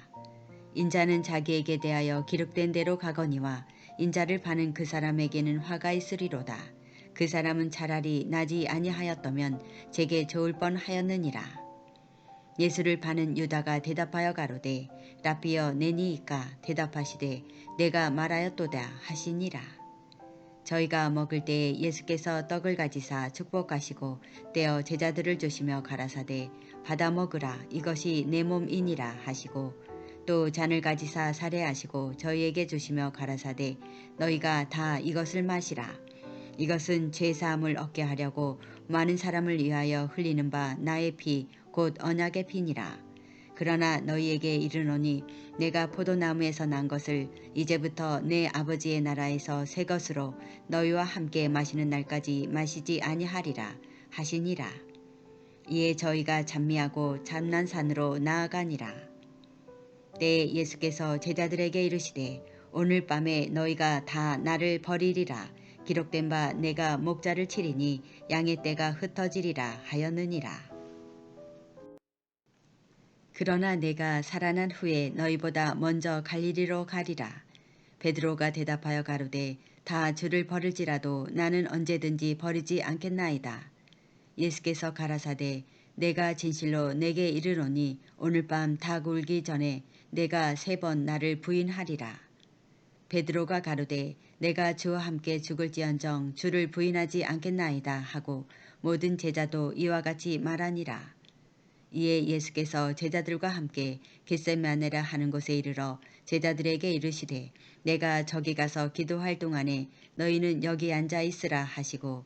인자는 자기에게 대하여 기록된 대로 가거니와 인자를 파는 그 사람에게는 화가 있으리로다. 그 사람은 차라리 나지 아니하였더면 제게 좋을 뻔하였느니라. 예수를 파는 유다가 대답하여 가로되 라피여 내니이까. 대답하시되 내가 말하였도다 하시니라. 저희가 먹을 때에 예수께서 떡을 가지사 축복하시고 떼어 제자들을 주시며 가라사대 받아 먹으라 이것이 내 몸이니라 하시고 또 잔을 가지사 살해하시고 저희에게 주시며 가라사대 너희가 다 이것을 마시라. 이것은 죄사함을 얻게 하려고 많은 사람을 위하여 흘리는 바 나의 피 곧 언약의 피니라. 그러나 너희에게 이르노니 내가 포도나무에서 난 것을 이제부터 내 아버지의 나라에서 새 것으로 너희와 함께 마시는 날까지 마시지 아니하리라 하시니라. 이에 저희가 찬미하고 참난 산으로 나아가니라. 때에 예수께서 제자들에게 이르시되 오늘 밤에 너희가 다 나를 버리리라. 기록된 바 내가 목자를 치리니 양의 떼가 흩어지리라 하였느니라. 그러나 내가 살아난 후에 너희보다 먼저 갈릴리로 가리라. 베드로가 대답하여 가로되 다 주를 버릴지라도 나는 언제든지 버리지 않겠나이다. 예수께서 가라사대 내가 진실로 내게 이르노니 오늘 밤 닭 울기 전에 내가 3번 나를 부인하리라. 베드로가 가로되 내가 주와 함께 죽을지언정 주를 부인하지 않겠나이다 하고 모든 제자도 이와 같이 말하니라. 이에 예수께서 제자들과 함께 겟세마네라 하는 곳에 이르러 제자들에게 이르시되 내가 저기 가서 기도할 동안에 너희는 여기 앉아 있으라 하시고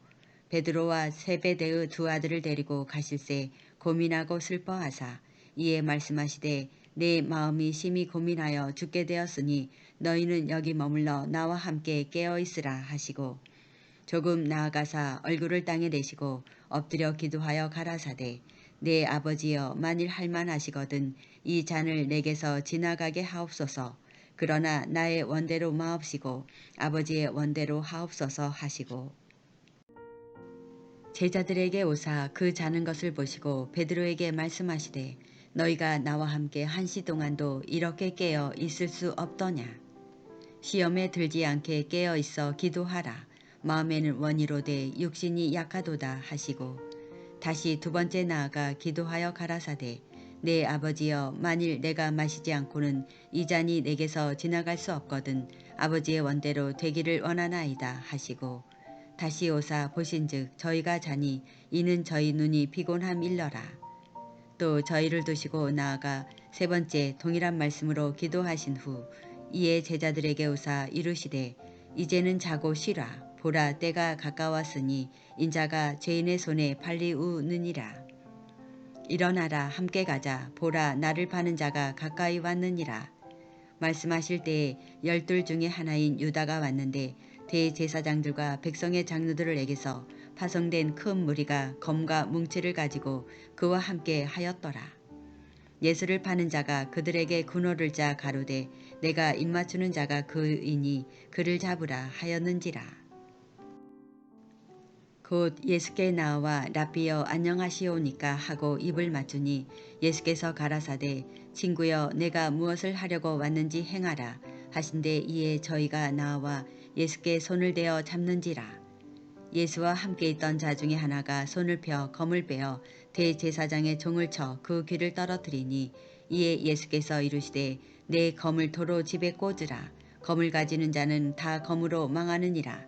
베드로와 세베대의 2 아들을 데리고 가실새 고민하고 슬퍼하사 이에 말씀하시되 내 마음이 심히 고민하여 죽게 되었으니 너희는 여기 머물러 나와 함께 깨어 있으라 하시고 조금 나아가사 얼굴을 땅에 대시고 엎드려 기도하여 가라사대 내 아버지여 만일 할만하시거든 이 잔을 내게서 지나가게 하옵소서. 그러나 나의 원대로 마옵시고 아버지의 원대로 하옵소서 하시고 제자들에게 오사 그 자는 것을 보시고 베드로에게 말씀하시되 너희가 나와 함께 한시 동안도 이렇게 깨어 있을 수 없더냐. 시험에 들지 않게 깨어 있어 기도하라. 마음에는 원이로되 육신이 약하도다 하시고 다시 두 번째 나아가 기도하여 가라사대 내 아버지여 만일 내가 마시지 않고는 이 잔이 내게서 지나갈 수 없거든 아버지의 원대로 되기를 원하나이다 하시고 다시 오사 보신즉 저희가 자니 이는 저희 눈이 피곤함일러라. 또 저희를 두시고 나아가 세 번째 동일한 말씀으로 기도하신 후 이에 제자들에게 오사 이르시되 이제는 자고 쉬라. 보라 때가 가까웠으니 인자가 죄인의 손에 팔리우느니라. 일어나라 함께 가자. 보라 나를 파는 자가 가까이 왔느니라. 말씀하실 때에 12 중에 하나인 유다가 왔는데 대제사장들과 백성의 장로들에게서 파송된 큰 무리가 검과 뭉치를 가지고 그와 함께 하였더라. 예수를 파는 자가 그들에게 군호를 짜 가로되 내가 입맞추는 자가 그이니 그를 잡으라 하였는지라. 곧 예수께 나와 라비여 안녕하시오니까 하고 입을 맞추니 예수께서 가라사대 친구여 내가 무엇을 하려고 왔는지 행하라 하신대 이에 저희가 나와 예수께 손을 대어 잡는지라. 예수와 함께 있던 자 중에 하나가 손을 펴 검을 빼어 대제사장의 종을 쳐 그 귀를 떨어뜨리니 이에 예수께서 이르시되 내 검을 도로 집에 꽂으라. 검을 가지는 자는 다 검으로 망하느니라.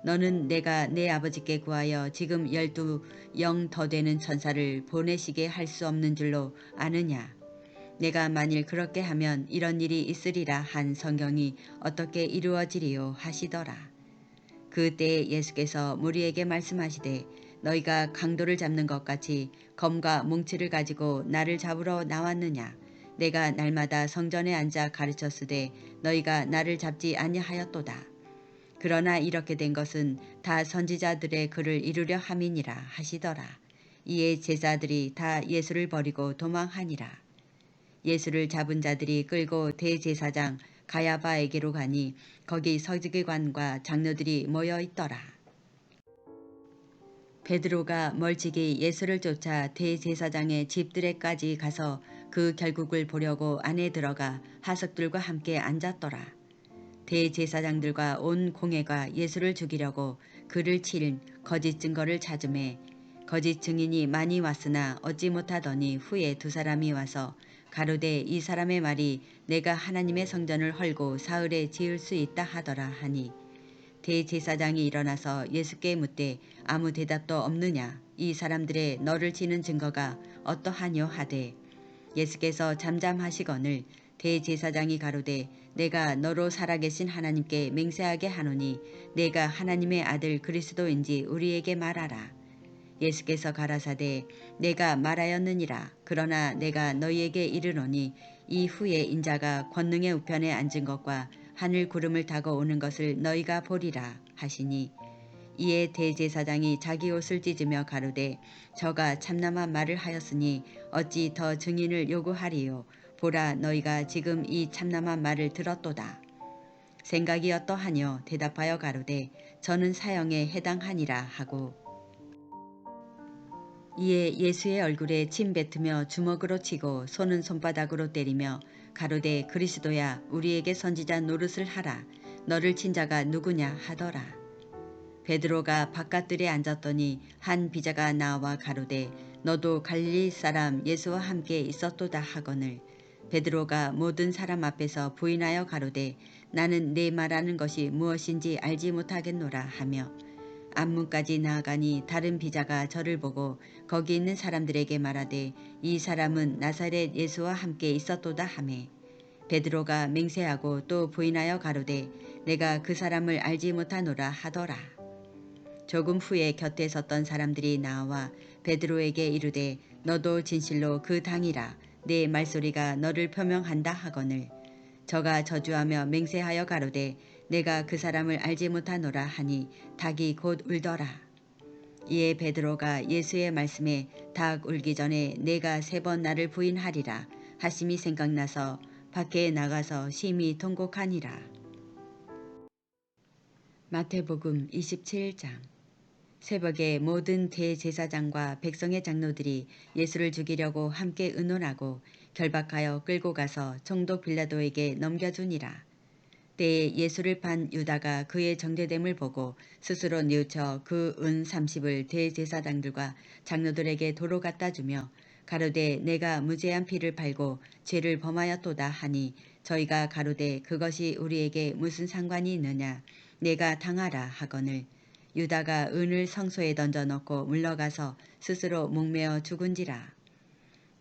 너는 내가 내 아버지께 구하여 지금 12 영 더 되는 천사를 보내시게 할 수 없는 줄로 아느냐. 내가 만일 그렇게 하면 이런 일이 있으리라 한 성경이 어떻게 이루어지리요 하시더라. 그때에 예수께서 무리에게 말씀하시되 너희가 강도를 잡는 것 같이 검과 뭉치를 가지고 나를 잡으러 나왔느냐. 내가 날마다 성전에 앉아 가르쳤으되 너희가 나를 잡지 아니하였도다. 그러나 이렇게 된 것은 다 선지자들의 글을 이루려 함이니라 하시더라. 이에 제자들이 다 예수를 버리고 도망하니라. 예수를 잡은 자들이 끌고 대제사장 가야바에게로 가니 거기 서기관과 장로들이 모여 있더라. 베드로가 멀찍이 예수를 쫓아 대제사장의 집들에까지 가서 그 결국을 보려고 안에 들어가 하석들과 함께 앉았더라. 대제사장들과 온 공회가 예수를 죽이려고 그를 칠 거짓 증거를 찾음에 거짓 증인이 많이 왔으나 얻지 못하더니 후에 두 사람이 와서 가로되 이 사람의 말이 내가 하나님의 성전을 헐고 사흘에 지을 수 있다 하더라 하니 대제사장이 일어나서 예수께 묻되 아무 대답도 없느냐. 이 사람들의 너를 치는 증거가 어떠하뇨 하되 예수께서 잠잠하시거늘 대제사장이 가로되 내가 너로 살아계신 하나님께 맹세하게 하노니 내가 하나님의 아들 그리스도인지 우리에게 말하라. 예수께서 가라사대 내가 말하였느니라. 그러나 내가 너희에게 이르노니 이후에 인자가 권능의 우편에 앉은 것과 하늘 구름을 타고 오는 것을 너희가 보리라 하시니 이에 대제사장이 자기 옷을 찢으며 가로되 저가 참남한 말을 하였으니 어찌 더 증인을 요구하리요. 보라 너희가 지금 이 참남한 말을 들었도다. 생각이 어떠하뇨. 대답하여 가로되 저는 사형에 해당하니라 하고 이에 예수의 얼굴에 침 뱉으며 주먹으로 치고 손은 손바닥으로 때리며 가로되 그리스도야 우리에게 선지자 노릇을 하라. 너를 친 자가 누구냐 하더라. 베드로가 바깥들에 앉았더니 한 비자가 나와 가로되 너도 갈릴리 사람 예수와 함께 있었도다 하거늘 베드로가 모든 사람 앞에서 부인하여 가로되 나는 네 말하는 것이 무엇인지 알지 못하겠노라 하며 앞문까지 나아가니 다른 비자가 저를 보고 거기 있는 사람들에게 말하되 이 사람은 나사렛 예수와 함께 있었도다 하매 베드로가 맹세하고 또 부인하여 가로되 내가 그 사람을 알지 못하노라 하더라. 조금 후에 곁에 섰던 사람들이 나와 베드로에게 이르되 너도 진실로 그 당이라. 내 말소리가 너를 표명한다 하거늘 저가 저주하며 맹세하여 가로되 내가 그 사람을 알지 못하노라 하니 닭이 곧 울더라. 이에 베드로가 예수의 말씀에 닭 울기 전에 내가 3번 나를 부인하리라 하심이 생각나서 밖에 나가서 심히 통곡하니라. 마태복음 27장 새벽에 모든 대제사장과 백성의 장로들이 예수를 죽이려고 함께 의논하고 결박하여 끌고 가서 총독 빌라도에게 넘겨주니라. 때에 예수를 판 유다가 그의 정죄됨을 보고 스스로 뉘우쳐 그 은 30을 대제사장들과 장로들에게 도로 갖다 주며 가로되 내가 무죄한 피를 팔고 죄를 범하였도다 하니 저희가 가로되 그것이 우리에게 무슨 상관이 있느냐 내가 당하라 하거늘 유다가 은을 성소에 던져 넣고 물러가서 스스로 목매어 죽은지라.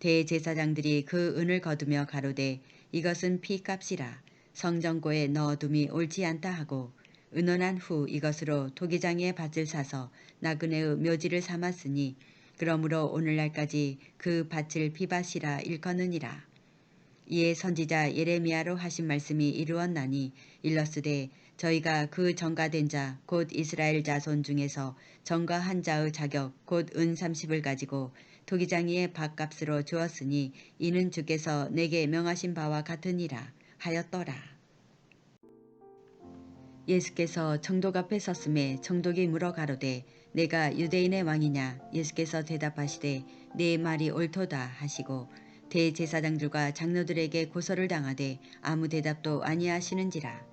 대제사장들이 그 은을 거두며 가로되 이것은 피값이라 성전고에 넣어둠이 옳지 않다 하고 의논한 후 이것으로 토기장의 밭을 사서 나그네의 묘지를 삼았으니 그러므로 오늘날까지 그 밭을 피밭이라 일컫느니라. 이에 선지자 예레미야로 하신 말씀이 이루었나니 일러스되 저희가 그 전가된 자 곧 이스라엘 자손 중에서 전가한 자의 자격 곧 은 30을 가지고 토기장이의 밭값으로 주었으니 이는 주께서 내게 명하신 바와 같으니라 하였더라. 예수께서 총독 앞에 섰음에 총독이 물어 가로되 내가 유대인의 왕이냐 예수께서 대답하시되 네 말이 옳도다 하시고 대제사장들과 장로들에게 고소를 당하되 아무 대답도 아니하시는지라.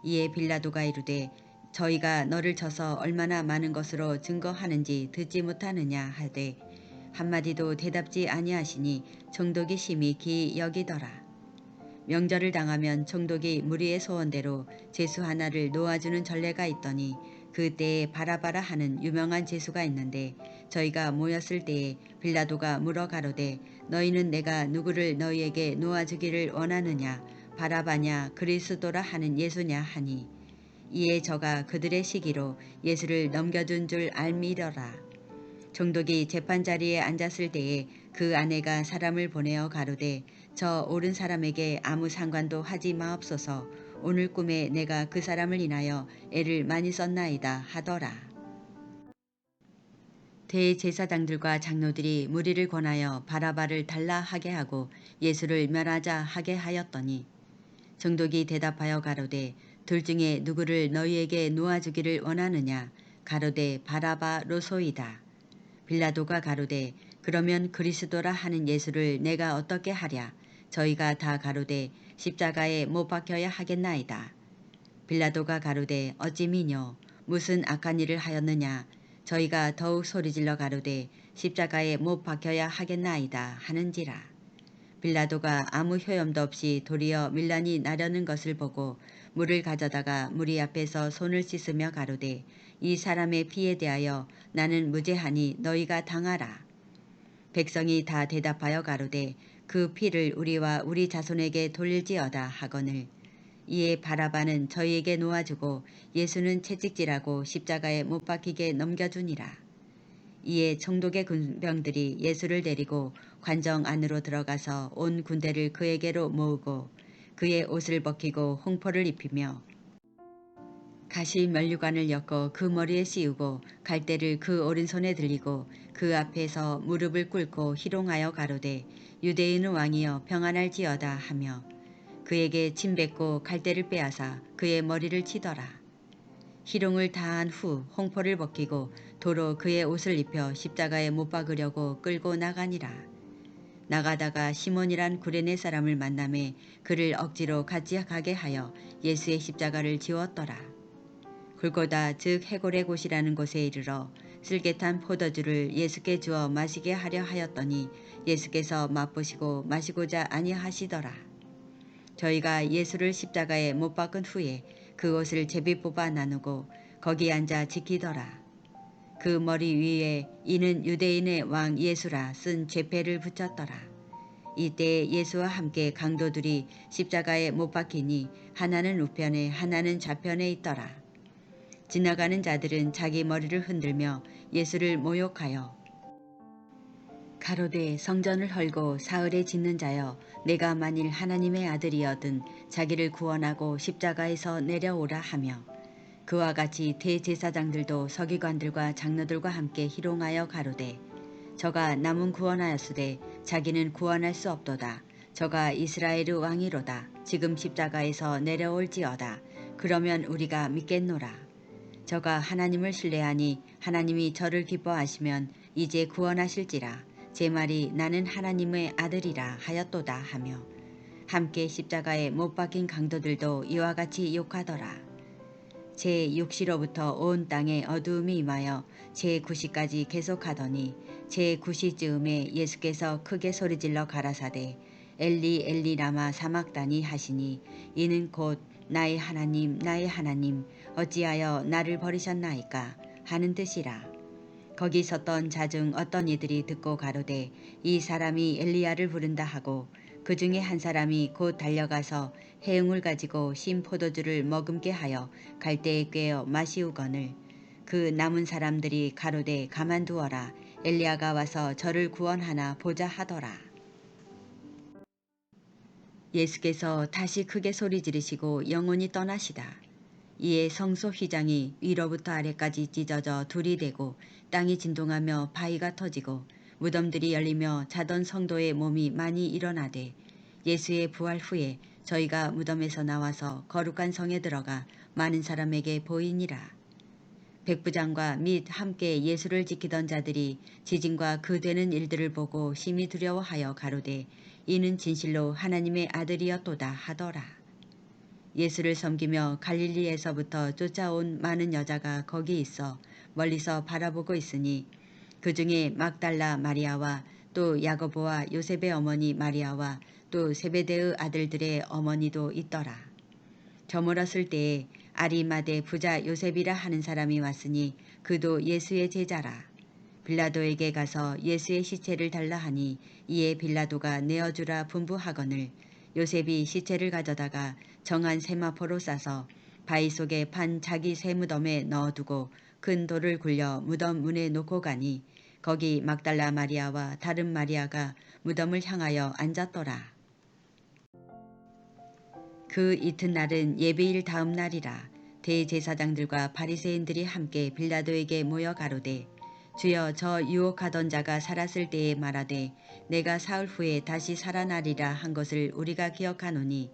이에 빌라도가 이르되 저희가 너를 쳐서 얼마나 많은 것으로 증거하는지 듣지 못하느냐 하되 한마디도 대답지 아니하시니 총독이 심히 기이 여기더라. 명절을 당하면 총독이 무리의 소원대로 제수 하나를 놓아주는 전례가 있더니 그때에 바라바라 하는 유명한 제수가 있는데 저희가 모였을 때에 빌라도가 물어 가로되 너희는 내가 누구를 너희에게 놓아주기를 원하느냐 바라바냐 그리스도라 하는 예수냐 하니 이에 저가 그들의 시기로 예수를 넘겨준 줄 알미러라. 총독이 재판자리에 앉았을 때에 그 아내가 사람을 보내어 가로되 저 옳은 사람에게 아무 상관도 하지 마옵소서 오늘 꿈에 내가 그 사람을 인하여 애를 많이 썼나이다 하더라. 대제사장들과 장로들이 무리를 권하여 바라바를 달라 하게 하고 예수를 멸하자 하게 하였더니 총독이 대답하여 가로되 둘 중에 누구를 너희에게 놓아주기를 원하느냐 가로되 바라바로소이다. 빌라도가 가로되 그러면 그리스도라 하는 예수를 내가 어떻게 하랴 저희가 다 가로되 십자가에 못 박혀야 하겠나이다. 빌라도가 가로되 어찌 미뇨 무슨 악한 일을 하였느냐 저희가 더욱 소리질러 가로되 십자가에 못 박혀야 하겠나이다 하는지라. 빌라도가 아무 효염도 없이 도리어 밀란이 나려는 것을 보고 물을 가져다가 무리 앞에서 손을 씻으며 가로되 이 사람의 피에 대하여 나는 무죄하니 너희가 당하라. 백성이 다 대답하여 가로되 그 피를 우리와 우리 자손에게 돌릴지어다 하거늘 이에 바라바는 저희에게 놓아주고 예수는 채찍질하고 십자가에 못 박히게 넘겨주니라. 이에 총독의 군병들이 예수를 데리고 관정 안으로 들어가서 온 군대를 그에게로 모으고 그의 옷을 벗기고 홍포를 입히며 가시 면류관을 엮어 그 머리에 씌우고 갈대를 그 오른손에 들리고 그 앞에서 무릎을 꿇고 희롱하여 가로되 유대인의 왕이여 평안할지어다 하며 그에게 침 뱉고 갈대를 빼앗아 그의 머리를 치더라. 희롱을 다한 후 홍포를 벗기고 도로 그의 옷을 입혀 십자가에 못 박으려고 끌고 나가니라. 나가다가 시몬이란 구레네 사람을 만나매 그를 억지로 같이 가게 하여 예수의 십자가를 지웠더라. 골고다 즉 해골의 곳이라는 곳에 이르러 쓸개탄 포도주를 예수께 주어 마시게 하려 하였더니 예수께서 맛보시고 마시고자 아니하시더라. 저희가 예수를 십자가에 못 박은 후에 그 옷을 제비 뽑아 나누고 거기 앉아 지키더라. 그 머리 위에 이는 유대인의 왕 예수라 쓴 죄패를 붙였더라. 이때 예수와 함께 강도들이 십자가에 못 박히니 하나는 우편에 하나는 좌편에 있더라. 지나가는 자들은 자기 머리를 흔들며 예수를 모욕하여 가로되 성전을 헐고 사흘에 짓는 자여 내가 만일 하나님의 아들이여든 자기를 구원하고 십자가에서 내려오라 하며 그와 같이 대제사장들도 서기관들과 장로들과 함께 희롱하여 가로되 저가 남은 구원하였으되 자기는 구원할 수 없도다. 저가 이스라엘의 왕이로다. 지금 십자가에서 내려올지어다. 그러면 우리가 믿겠노라. 저가 하나님을 신뢰하니 하나님이 저를 기뻐하시면 이제 구원하실지라. 제 말이 나는 하나님의 아들이라 하였도다 하며 함께 십자가에 못 박힌 강도들도 이와 같이 욕하더라. 제 6시로부터 온 땅에 어두움이 임하여 제 9시까지 계속하더니 제 9시쯤에 예수께서 크게 소리질러 가라사대 엘리 엘리 라마 사막다니 하시니 이는 곧 나의 하나님 어찌하여 나를 버리셨나이까 하는 뜻이라. 거기 섰던 자 중 어떤 이들이 듣고 가로되 이 사람이 엘리야를 부른다 하고 그 중에 한 사람이 곧 달려가서 해웅을 가지고 신 포도주를 머금게 하여 갈대에 꿰어 마시우거늘 그 남은 사람들이 가로되 가만두어라 엘리야가 와서 저를 구원하나 보자 하더라. 예수께서 다시 크게 소리 지르시고 영원히 떠나시다. 이에 성소 휘장이 위로부터 아래까지 찢어져 둘이 되고 땅이 진동하며 바위가 터지고 무덤들이 열리며 자던 성도의 몸이 많이 일어나되 예수의 부활 후에 저희가 무덤에서 나와서 거룩한 성에 들어가 많은 사람에게 보이니라. 백부장과 및 함께 예수를 지키던 자들이 지진과 그 되는 일들을 보고 심히 두려워하여 가로되 이는 진실로 하나님의 아들이었도다 하더라. 예수를 섬기며 갈릴리에서부터 쫓아온 많은 여자가 거기 있어 멀리서 바라보고 있으니 그 중에 막달라 마리아와 또 야고보와 요셉의 어머니 마리아와 또 세베대의 아들들의 어머니도 있더라. 저물었을 때에 아리마대 부자 요셉이라 하는 사람이 왔으니 그도 예수의 제자라. 빌라도에게 가서 예수의 시체를 달라 하니 이에 빌라도가 내어주라 분부하거늘 요셉이 시체를 가져다가 정한 세마포로 싸서 바위 속에 판 자기 새 무덤에 넣어두고 큰 돌을 굴려 무덤 문에 놓고 가니 거기 막달라 마리아와 다른 마리아가 무덤을 향하여 앉았더라. 그 이튿날은 예배일 다음 날이라. 대제사장들과 바리새인들이 함께 빌라도에게 모여 가로되 주여 저 유혹하던 자가 살았을 때에 말하되 내가 사흘 후에 다시 살아나리라 한 것을 우리가 기억하노니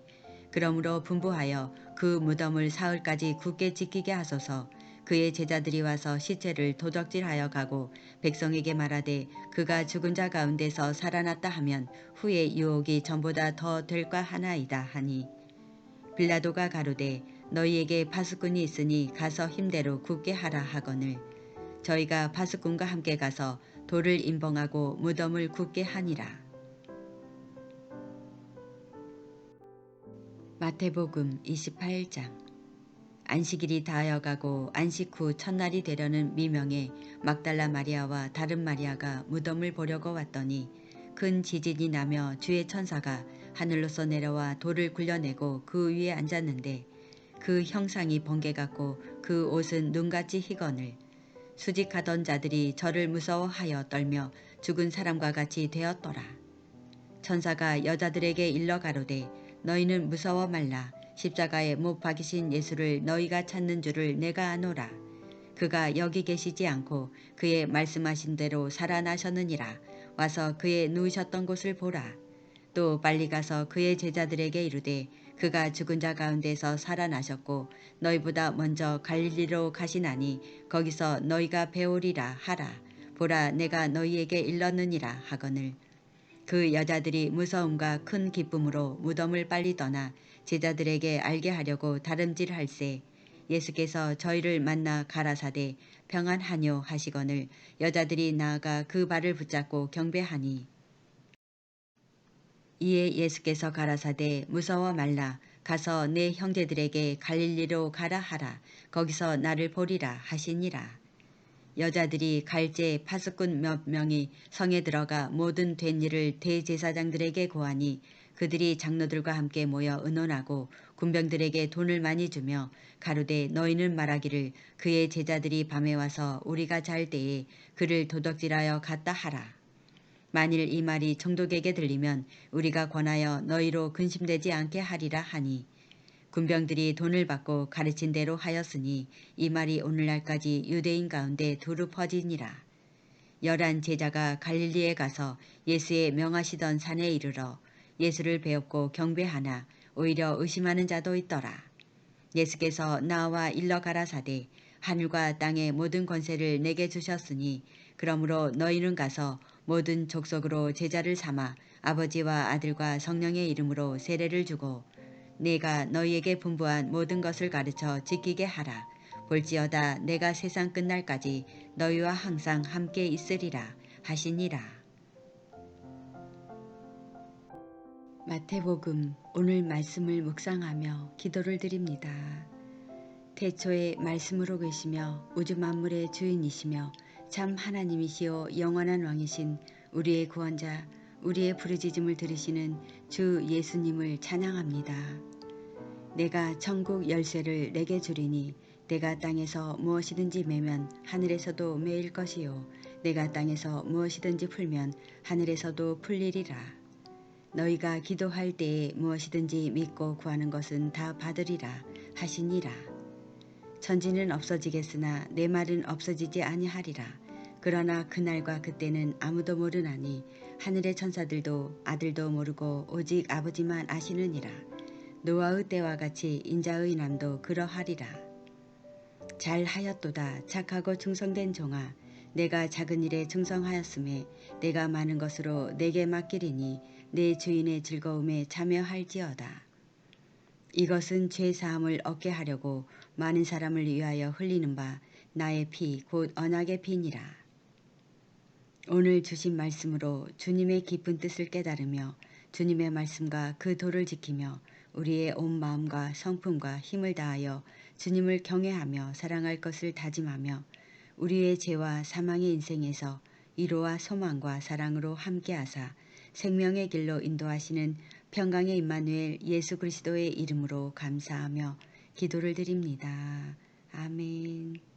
그러므로 분부하여 그 무덤을 사흘까지 굳게 지키게 하소서. 그의 제자들이 와서 시체를 도적질하여 가고 백성에게 말하되 그가 죽은 자 가운데서 살아났다 하면 후에 유혹이 전보다 더 될까 하나이다 하니 빌라도가 가로되 너희에게 파수꾼이 있으니 가서 힘대로 굳게 하라 하거늘 저희가 파수꾼과 함께 가서 돌을 임봉하고 무덤을 굳게 하니라. 마태복음 28장. 안식일이 다하여가고 안식 후 첫날이 되려는 미명에 막달라 마리아와 다른 마리아가 무덤을 보려고 왔더니 큰 지진이 나며 주의 천사가 하늘로서 내려와 돌을 굴려내고 그 위에 앉았는데 그 형상이 번개 같고 그 옷은 눈같이 희거늘 수직하던 자들이 저를 무서워하여 떨며 죽은 사람과 같이 되었더라. 천사가 여자들에게 일러 가로되 너희는 무서워 말라. 십자가에 못 박이신 예수를 너희가 찾는 줄을 내가 아노라. 그가 여기 계시지 않고 그의 말씀하신 대로 살아나셨느니라. 와서 그의 누우셨던 곳을 보라. 또 빨리 가서 그의 제자들에게 이르되 그가 죽은 자 가운데서 살아나셨고 너희보다 먼저 갈릴리로 가시나니 거기서 너희가 배우리라 하라. 보라 내가 너희에게 일렀느니라 하거늘 그 여자들이 무서움과 큰 기쁨으로 무덤을 빨리 떠나 제자들에게 알게 하려고 다름질할세 예수께서 저희를 만나 가라사대 평안하뇨 하시거늘 여자들이 나아가 그 발을 붙잡고 경배하니 이에 예수께서 가라사대 무서워 말라 가서 내 형제들에게 갈릴리로 가라 하라 거기서 나를 보리라 하시니라. 여자들이 갈제 파수꾼 몇 명이 성에 들어가 모든 된 일을 대제사장들에게 고하니 그들이 장로들과 함께 모여 의논하고 군병들에게 돈을 많이 주며 가로되 너희는 말하기를 그의 제자들이 밤에 와서 우리가 잘 때에 그를 도둑질하여 갔다 하라. 만일 이 말이 총독에게 들리면 우리가 권하여 너희로 근심되지 않게 하리라 하니 군병들이 돈을 받고 가르친 대로 하였으니 이 말이 오늘날까지 유대인 가운데 두루 퍼지니라. 11 제자가 갈릴리에 가서 예수의 명하시던 산에 이르러 예수를 배웠고 경배하나 오히려 의심하는 자도 있더라. 예수께서 나와 일러 가라사대 하늘과 땅의 모든 권세를 내게 주셨으니 그러므로 너희는 가서 모든 족속으로 제자를 삼아 아버지와 아들과 성령의 이름으로 세례를 주고 내가 너희에게 분부한 모든 것을 가르쳐 지키게 하라. 볼지어다 내가 세상 끝날까지 너희와 항상 함께 있으리라 하시니라. 마태복음 오늘 말씀을 묵상하며 기도를 드립니다. 태초에 말씀으로 계시며 우주 만물의 주인이시며 참 하나님이시요 영원한 왕이신 우리의 구원자 우리의 부르짖음을 들으시는 주 예수님을 찬양합니다. 내가 천국 열쇠를 내게 주리니 내가 땅에서 무엇이든지 매면 하늘에서도 매일 것이요 내가 땅에서 무엇이든지 풀면 하늘에서도 풀리리라. 너희가 기도할 때에 무엇이든지 믿고 구하는 것은 다 받으리라 하시니라. 천지는 없어지겠으나 내 말은 없어지지 아니하리라. 그러나 그날과 그때는 아무도 모르나니 하늘의 천사들도 아들도 모르고 오직 아버지만 아시느니라. 노아의 때와 같이 인자의 남도 그러하리라. 잘하였도다 착하고 충성된 종아 내가 작은 일에 충성하였음에 내가 많은 것으로 내게 맡기리니 내 주인의 즐거움에 참여할지어다. 이것은 죄사함을 얻게 하려고 많은 사람을 위하여 흘리는 바 나의 피 곧 언약의 피니라. 오늘 주신 말씀으로 주님의 깊은 뜻을 깨달으며 주님의 말씀과 그 도를 지키며 우리의 온 마음과 성품과 힘을 다하여 주님을 경외하며 사랑할 것을 다짐하며 우리의 죄와 사망의 인생에서 위로와 소망과 사랑으로 함께하사 생명의 길로 인도하시는 평강의 임마누엘 예수 그리스도의 이름으로 감사하며 기도를 드립니다. 아멘.